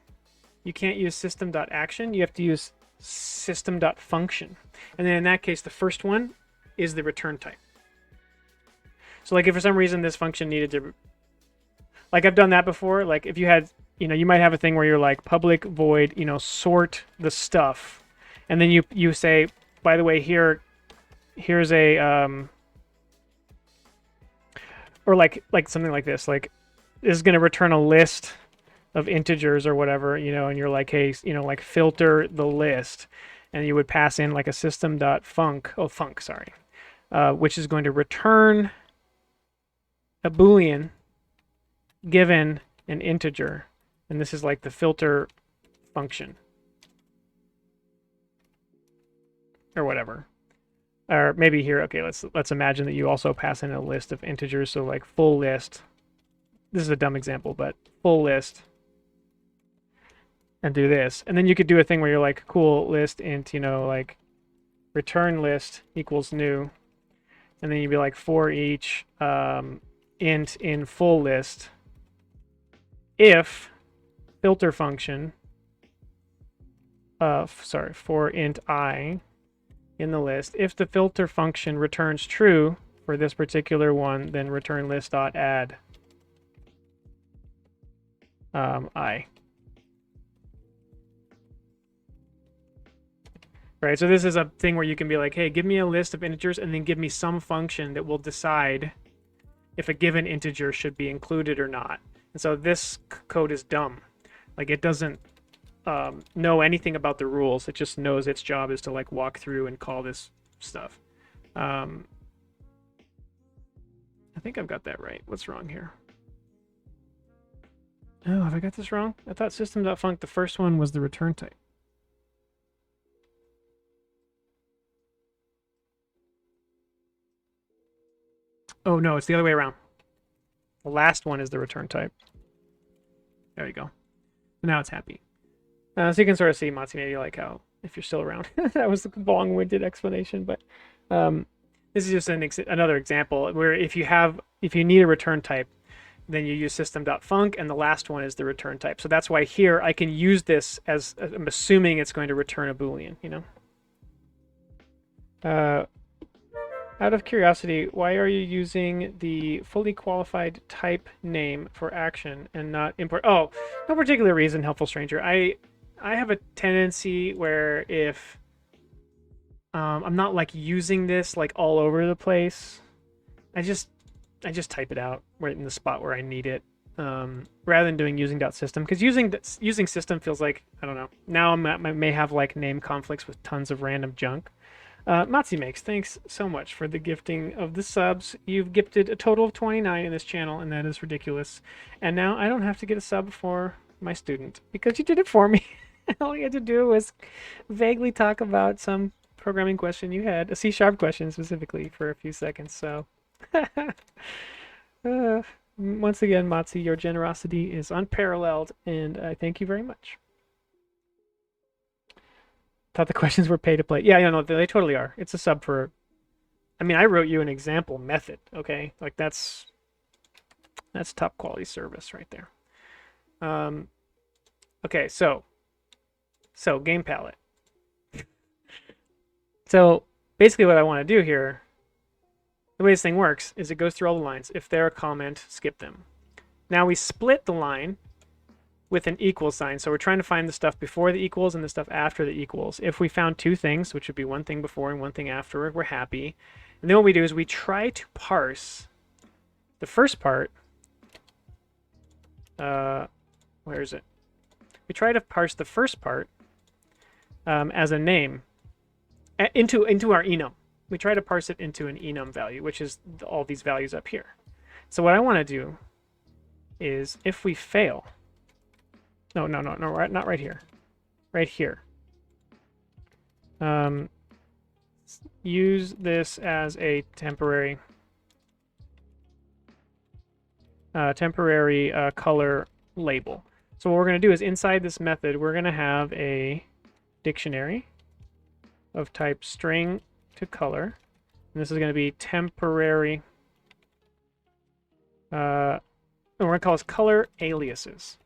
you can't use system.action, you have to use system.function. And then in that case, the first one is the return type. So like if for some reason this function needed to, like I've done that before, like if you had, you know, you might have a thing where you're like public void, you know, sort the stuff. And then you say, by the way, here's a, or like something like this, like this is going to return a list of integers or whatever, you know, and you're like, hey, you know, like filter the list. And you would pass in like a func, which is going to return a Boolean given an integer. And this is like the filter function or whatever. Or maybe here, okay, let's imagine that you also pass in a list of integers. So like full list. This is a dumb example, but full list. And do this. And then you could do a thing where you're like, cool, list int, you know, like return list equals new. And then you'd be like for each int in full list if filter function, for int I in the list, if the filter function returns true for this particular one, then return list.add I. Right, so this is a thing where you can be like, hey, give me a list of integers and then give me some function that will decide if a given integer should be included or not. And so this code is dumb. Like it doesn't know anything about the rules. It just knows its job is to like walk through and call this stuff. I think I've got that right. What's wrong here? Oh, have I got this wrong? I thought system.func, the first one was the return type. Oh, no, it's the other way around. The last one is the return type. There you go. Now it's happy. So you can sort of see, Matsu, maybe like how, if you're still around. That was a long-winded explanation, but this is just another example where if you need a return type, then you use system.func, and the last one is the return type. So that's why here I can use this as I'm assuming it's going to return a Boolean, you know? Out of curiosity, why are you using the fully qualified type name for action and not import? Oh, no particular reason, helpful stranger. I have a tendency where if I'm not like using this like all over the place, I just type it out right in the spot where I need it, rather than doing using.system, because using system feels like, I don't know. Now I may have like name conflicts with tons of random junk. Matsu Makes, thanks so much for the gifting of the subs. You've gifted a total of 29 in this channel, and that is ridiculous. And now I don't have to get a sub for my student, because you did it for me. All you had to do was vaguely talk about some programming question you had, a C# question specifically, for a few seconds. So, once again, Matsu, your generosity is unparalleled, and I thank you very much. Thought the questions were pay to play. Yeah, no, they totally are. It's a sub for. I mean, I wrote you an example method. Okay, like that's top quality service right there. Okay, so game palette. So basically, what I want to do here, the way this thing works is it goes through all the lines. If they're a comment, skip them. Now we split the line with an equal sign. So we're trying to find the stuff before the equals and the stuff after the equals. If we found two things, which would be one thing before and one thing after, we're happy. And then what we do is we try to parse the first part. Where is it? We try to parse the first part as a name into our enum. We try to parse it into an enum value, which is all these values up here. So what I want to do is, if we fail, no, not right here. Right here. Use this as a temporary color label. So what we're going to do is inside this method, we're going to have a dictionary of type string to color. And this is going to be temporary. And we're going to call this color aliases.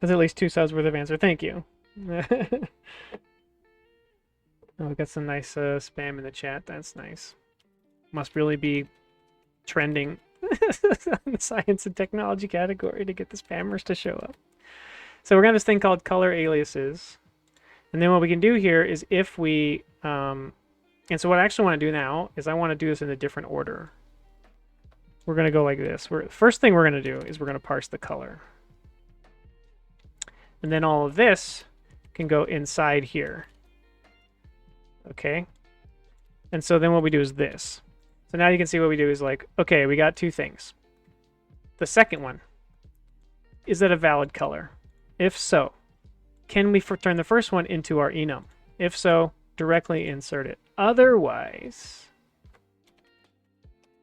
That's at least 2 subs worth of answer. Thank you. Oh, we got some nice spam in the chat. That's nice. Must really be trending in the science and technology category to get the spammers to show up. So we're going to have this thing called color aliases. And then what we can do here is if we... and so what I actually want to do now is I want to do this in a different order. We're going to go like this. First thing we're going to do is we're going to parse the color. And then all of this can go inside here. Okay? And so then what we do is this. So now you can see what we do is like, okay, we got two things. The second one, is that a valid color? If so, can we turn the first one into our enum? If so, directly insert it. Otherwise,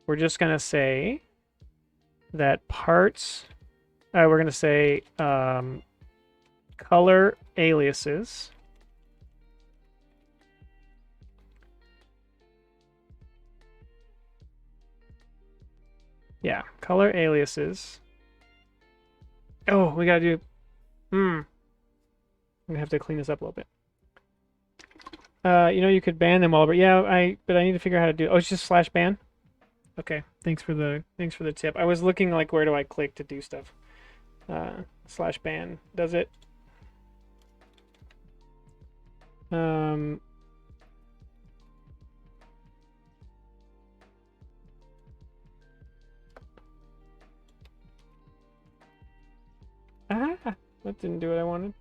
we're just going to say that parts, we're going to say color aliases color aliases. Oh, we gotta do I'm gonna have to clean this up a little bit. You know, you could ban them all, but but I need to figure out how to do. Oh, it's just /ban. Okay, thanks for the tip. I was looking like, where do I click to do stuff? /ban does it. Um, that didn't do what I wanted.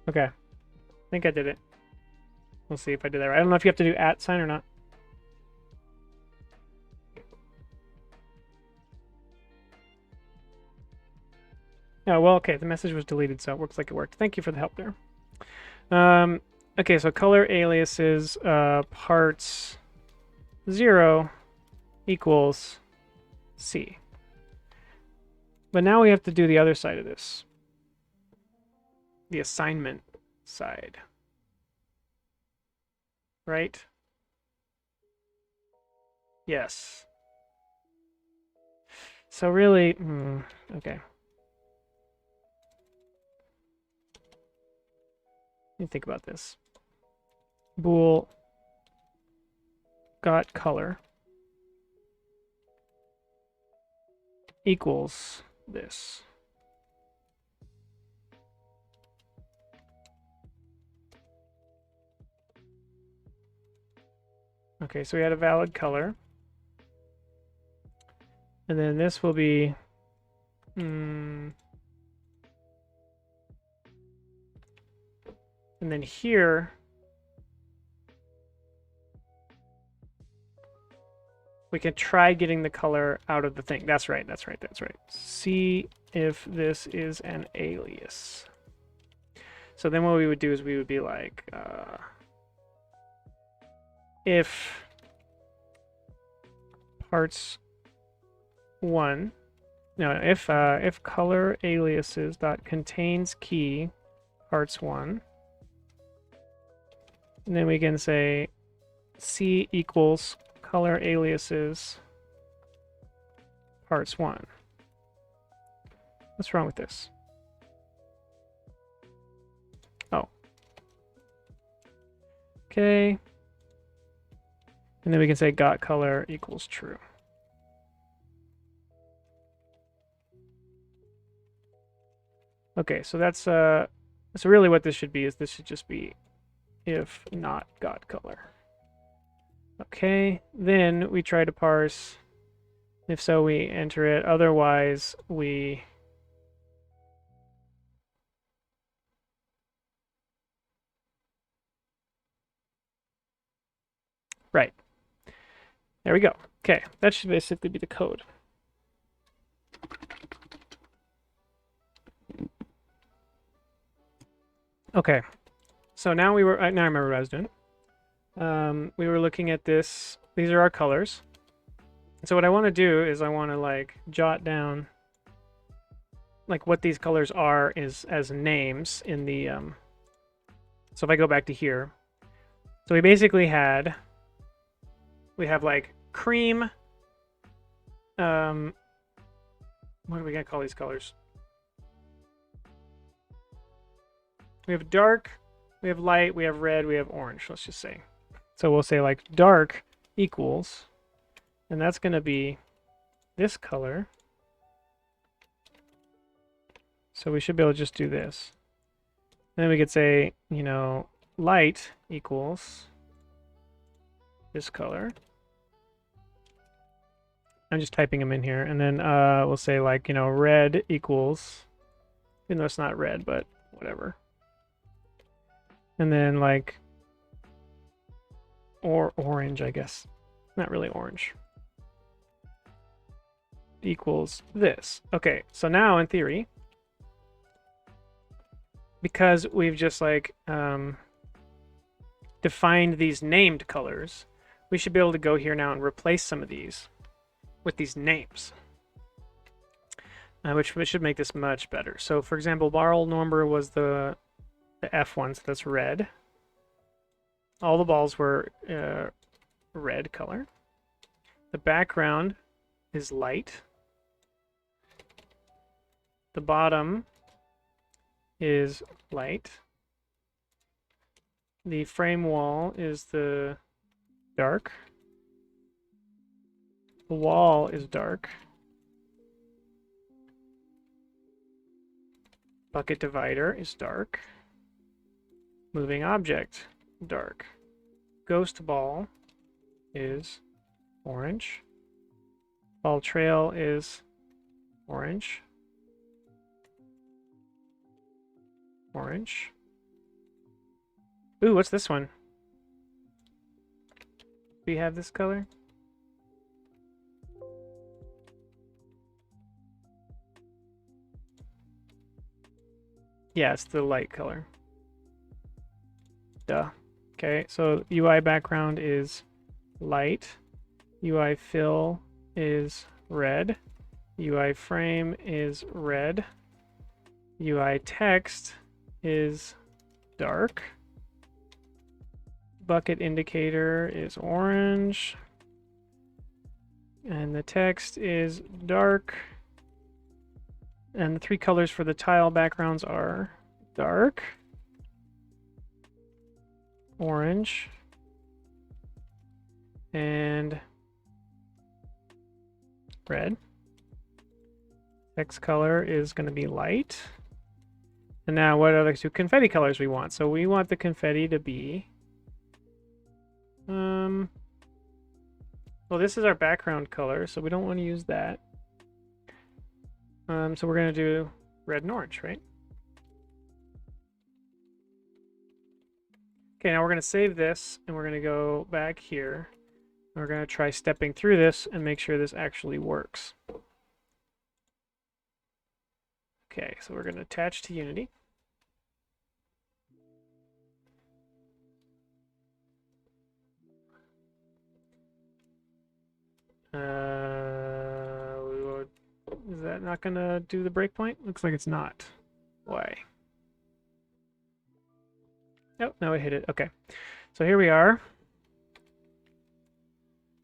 Okay. I think I did it. We'll see if I did that right. I don't know if you have to do @ sign or not. Oh, well, okay. The message was deleted, so it looks like it worked. Thank you for the help there. Okay, so color aliases parts 0 equals C. But now we have to do the other side of this. The assignment side. Right? Yes. So really, okay. Let me think about this. Bool got color equals this. Okay, so we had a valid color. And then this will be and then here we can try getting the color out of the thing. That's right, that's right, that's right. See if this is an alias. So then what we would do is we would be like, if parts 1, no, if color aliases dot contains key parts 1, and then we can say C equals color aliases parts 1. What's wrong with this? Oh. Okay. And then we can say got color equals true. Okay, so that's so really what this should be is this should just be if not got color. Okay, then we try to parse. If so, we enter it. Otherwise, we right. There we go. Okay, that should basically be the code. Okay, so now now I remember what I was doing. We were looking at this. These are our colors. So what I want to do is I want to like jot down like what these colors are is as names in the so if I go back to here, so we basically have like cream, what are we gonna call these colors? We have dark, we have light, we have red, we have orange, let's just say. So we'll say like dark equals, and that's going to be this color. So we should be able to just do this. And then we could say, you know, light equals this color. I'm just typing them in here. And then we'll say like, you know, red equals, even though it's not red, but whatever. And then like, or orange, I guess. Not really orange. Equals this. Okay, so now in theory, because we've just like defined these named colors, we should be able to go here now and replace some of these with these names, which should make this much better. So for example, ball number was the F1, so that's red. All the balls were red color. The background is light. The bottom is light. The frame wall is the dark. The wall is dark. Bucket divider is dark. Moving object, dark. Ghost ball is orange. Ball trail is orange. Orange. Ooh, what's this one? Do we have this color? Yeah, it's the light color. Duh. Okay, so UI background is light. UI fill is red. UI frame is red. UI text is dark. Bucket indicator is orange. And the text is dark. And the three colors for the tile backgrounds are dark, orange, and red. Text color is going to be light. And now what are the two confetti colors we want? So we want the confetti to be... well, this is our background color, so we don't want to use that. So we're going to do red and orange, right? Okay, now we're going to save this, and we're going to go back here. And we're going to try stepping through this and make sure this actually works. Okay, so we're going to attach to Unity. Is that not going to do the breakpoint? Looks like it's not. Why? Oh, no, it hit it. Okay. So here we are.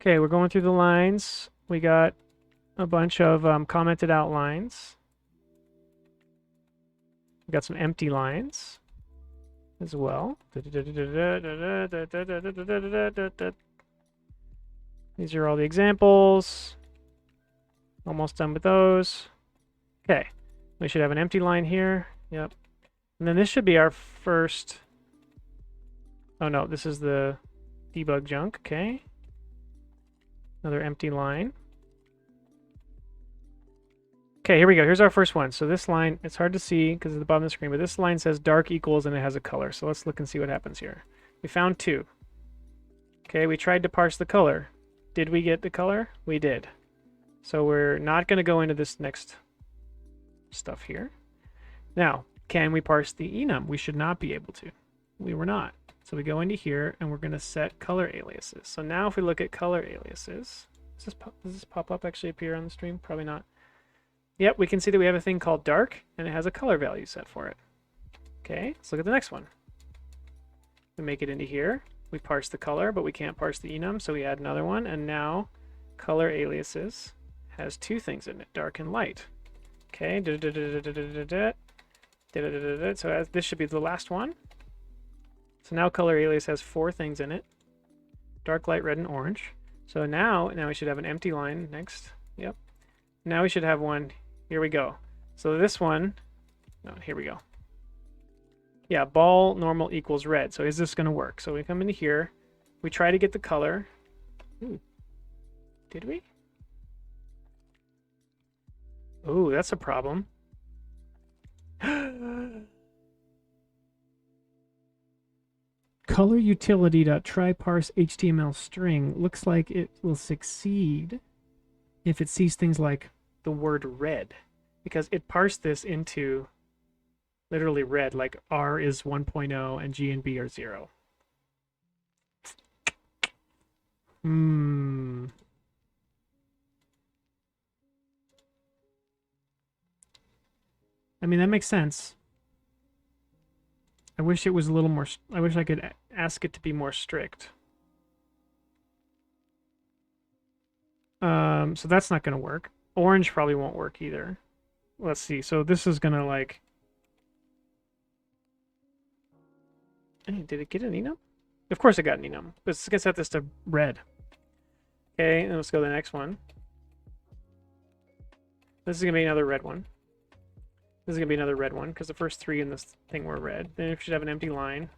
Okay, we're going through the lines. We got a bunch of commented out lines. We got some empty lines as well. These are all the examples. Almost done with those. Okay. We should have an empty line here. Yep. And then this should be our first... Oh no, this is the debug junk. Okay. Another empty line. Okay, here we go. Here's our first one. So this line, it's hard to see because it's at the bottom of the screen, but this line says dark equals and it has a color. So let's look and see what happens here. We found 2. Okay, we tried to parse the color. Did we get the color? We did. So we're not going to go into this next stuff here. Now, can we parse the enum? We should not be able to. We were not. So we go into here and we're going to set color aliases. So now if we look at color aliases, does this pop-up actually appear on the stream? Probably not. Yep, we can see that we have a thing called dark and it has a color value set for it. Okay, let's look at the next one. We make it into here. We parse the color, but we can't parse the enum, so we add another one. And now color aliases has 2 things in it, dark and light. Okay, so this should be the last one. So now color alias has 4 things in it, dark, light, red, and orange. So now we should have an empty line next. Yep. Now we should have one. Here we go. So this one, no, here we go. Yeah, ball normal equals red. So is this going to work? So we come into here, we try to get the color. Ooh. Did we? Ooh, that's a problem. Color utility.tryParseHTML string looks like it will succeed if it sees things like the word red, because it parsed this into literally red, like R is 1.0 and G and B are 0. I mean, that makes sense. I wish it was a little more... I wish I could ask it to be more strict. So that's not going to work. Orange probably won't work either. let's see. So this is gonna like, hey, did it get an enum? Of course it got an enum. But it's gonna set this to red. Okay, and let's go to the next one. This is gonna be another red one. This is gonna be another red one because the first three in this thing were red. Then we should have an empty line.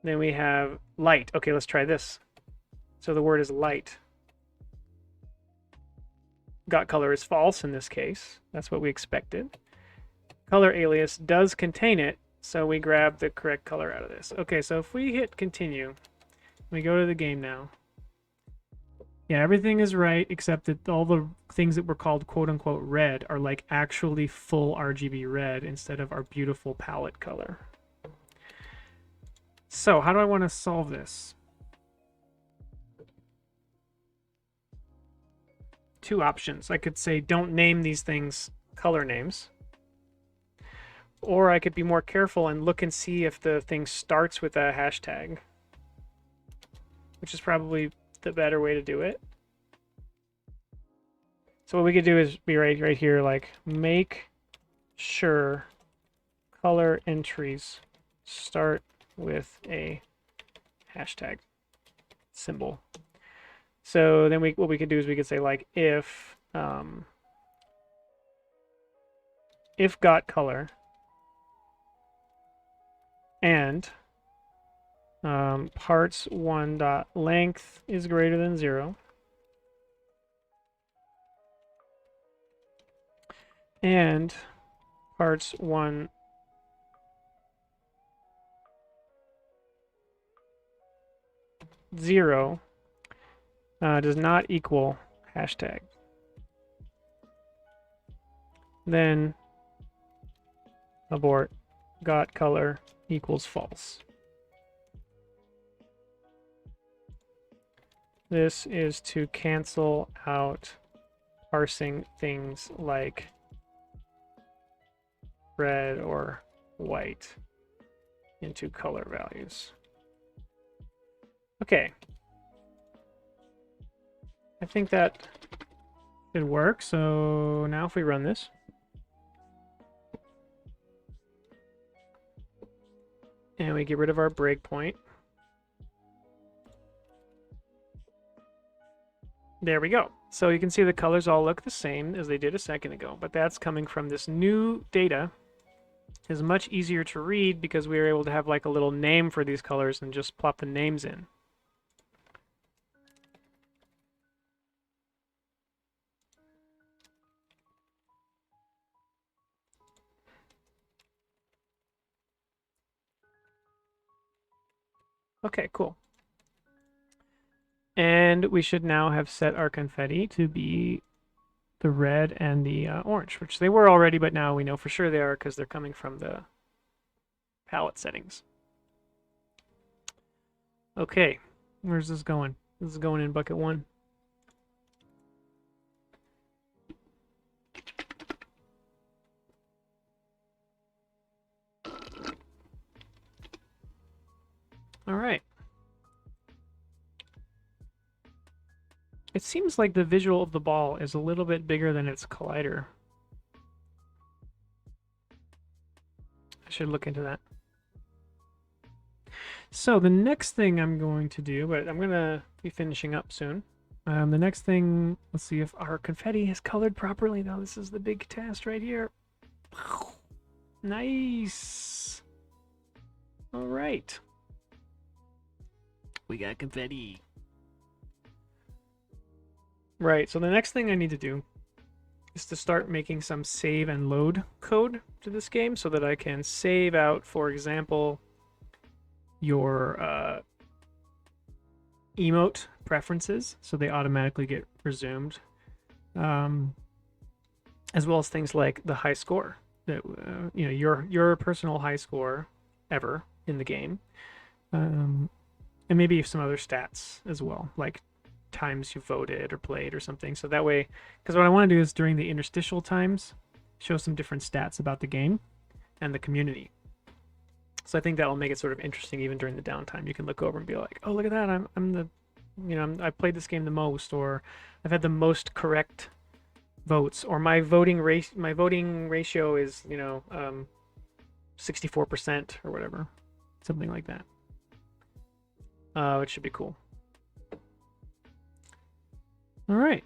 Then we have light. Okay, let's try this. So the word is light. Got color is false in this case. That's what we expected. Color alias does contain it, so we grab the correct color out of this. Okay, so if we hit continue, we go to the game now. Yeah, everything is right except that all the things that were called quote-unquote red are like actually full RGB red instead of our beautiful palette color. So how do I want to solve this? Two options. I could say don't name these things color names. Or I could be more careful and look and see if the thing starts with a hashtag, which is probably the better way to do it. So what we could do is be right here, like make sure color entries start with a hashtag symbol. So then what we could do is we could say like if got color and parts 1 dot length is greater than 0, and parts 1 0 does not equal hashtag. Then abort got color equals false. This is to cancel out parsing things like red or white into color values. Okay. I think that should work. So now if we run this, and we get rid of our breakpoint, there we go. So you can see the colors all look the same as they did a second ago, but that's coming from this new data. Is much easier to read because we were able to have like a little name for these colors and just plop the names in. Okay, cool. And we should now have set our confetti to be the red and the orange, which they were already, but now we know for sure they are because they're coming from the palette settings. Okay, where's this going? This is going in bucket 1. All right. It seems like the visual of the ball is a little bit bigger than its collider. I should look into that. So the next thing I'm going to do, but I'm going to be finishing up soon. The next thing, let's see if our confetti is colored properly. Now this is the big test right here. Nice. All right. We got confetti. Right, so the next thing I need to do is to start making some save and load code to this game so that I can save out, for example, your emote preferences so they automatically get resumed, as well as things like the high score, that you know, your personal high score ever in the game, and maybe some other stats as well, like times you voted or played or something. So that way, because what I want to do is during the interstitial times show some different stats about the game and the community. So I think that will make it sort of interesting even during the downtime. You can look over and be like, oh, look at that, I'm the, you know, I played this game the most, or I've had the most correct votes, or my voting ratio is 64% or whatever, something like that. Which should be cool. All right,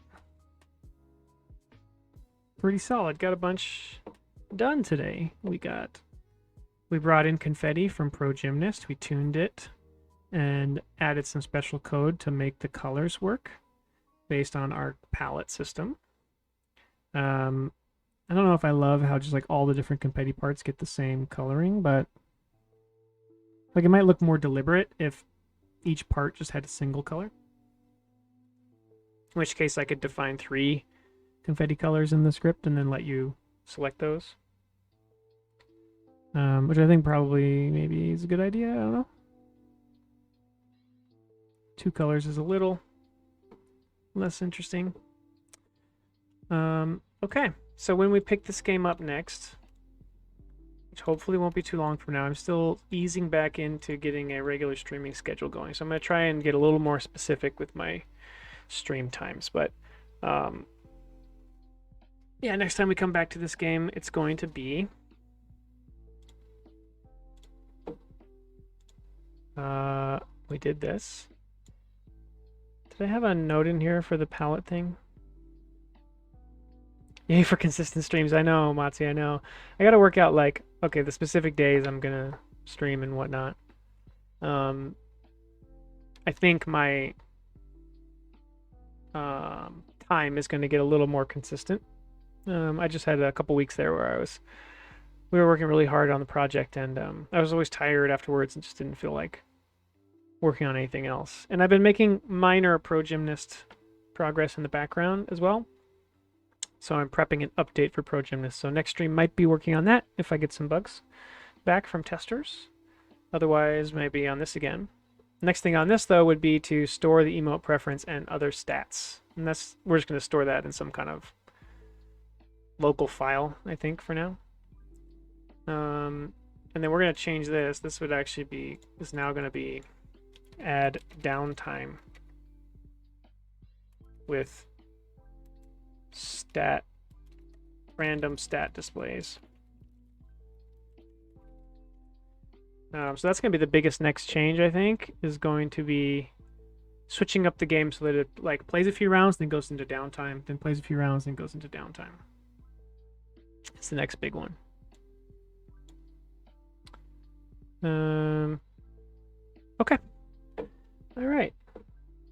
pretty solid. Got a bunch done today. We brought in confetti from Pro Gymnast. We tuned it and added some special code to make the colors work based on our palette system. I don't know if I love how just like all the different confetti parts get the same coloring, but like it might look more deliberate if each part just had a single color. In which case I could define 3 confetti colors in the script and then let you select those. Which I think probably maybe is a good idea. I don't know. 2 colors is a little less interesting. Okay, so when we pick this game up next, which hopefully won't be too long from now, I'm still easing back into getting a regular streaming schedule going. So I'm going to try and get a little more specific with my stream times. But yeah, next time we come back to this game, it's going to be we did this. Did I have a note in here for the palette thing? Yay for consistent streams. I know, Matsi, I know. I gotta work out, like, okay, the specific days I'm gonna stream and whatnot. I think my time is gonna get a little more consistent. I just had a couple weeks there where we were working really hard on the project, and I was always tired afterwards and just didn't feel like working on anything else. And I've been making minor Pro Gymnast progress in the background as well. So I'm prepping an update for Pro Gymnast. So next stream might be working on that if I get some bugs back from testers. Otherwise, maybe on this again. Next thing on this, though, would be to store the emote preference and other stats. And we're just going to store that in some kind of local file, I think, for now. And then we're going to change this. This is now going to be add downtime with random stat displays. So that's going to be the biggest next change, I think, is going to be switching up the game so that it like plays a few rounds, then goes into downtime, then plays a few rounds, then goes into downtime. It's the next big one. Okay. All right.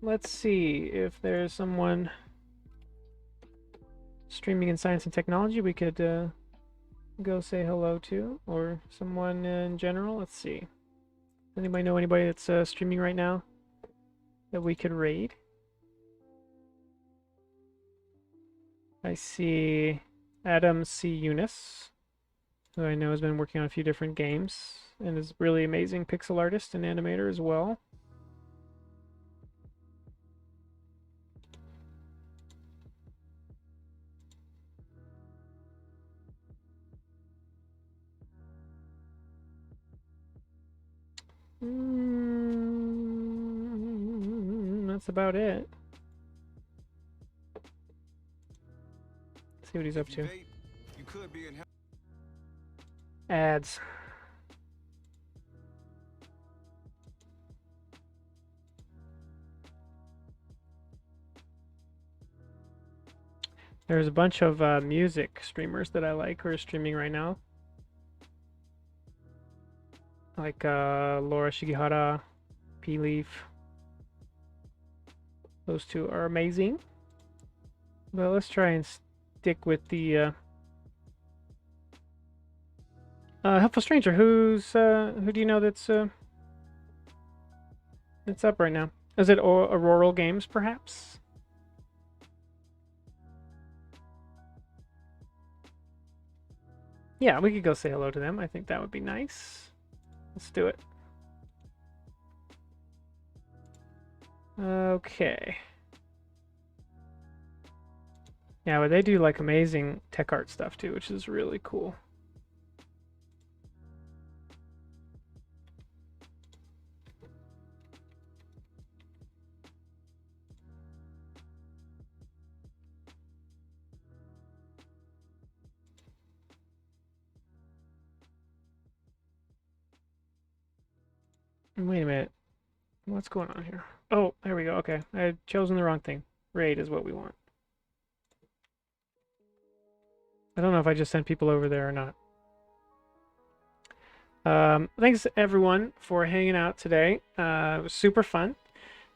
Let's see if there's someone streaming in science and technology we could go say hello to, or someone in general. Let's see. Does anybody know anybody that's streaming right now that we could raid? I see Adam C. Eunice, who I know has been working on a few different games and is really amazing pixel artist and animator as well. That's about it. Let's see what he's up to. Ads. There's a bunch of music streamers that I like who are streaming right now. Like Laura Shigihara, P-Leaf. Those two are amazing. But let's try and stick with the Helpful Stranger. Who do you know that's up right now? Is it Auroral Games, perhaps? Yeah, we could go say hello to them. I think that would be nice. Let's do it. Okay. Yeah, but they do like amazing tech art stuff too, which is really cool. Wait a minute. What's going on here? Oh, there we go. Okay, I had chosen the wrong thing. Raid is what we want. I don't know if I just sent people over there or not. Thanks everyone for hanging out today. It was super fun,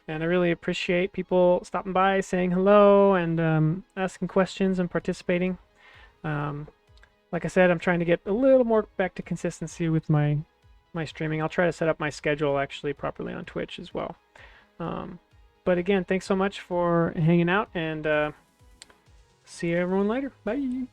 and I really appreciate people stopping by, saying hello, and asking questions and participating. Like I said, I'm trying to get a little more back to consistency with my streaming. I'll try to set up my schedule actually properly on Twitch as well. But again, thanks so much for hanging out, and see everyone later. Bye.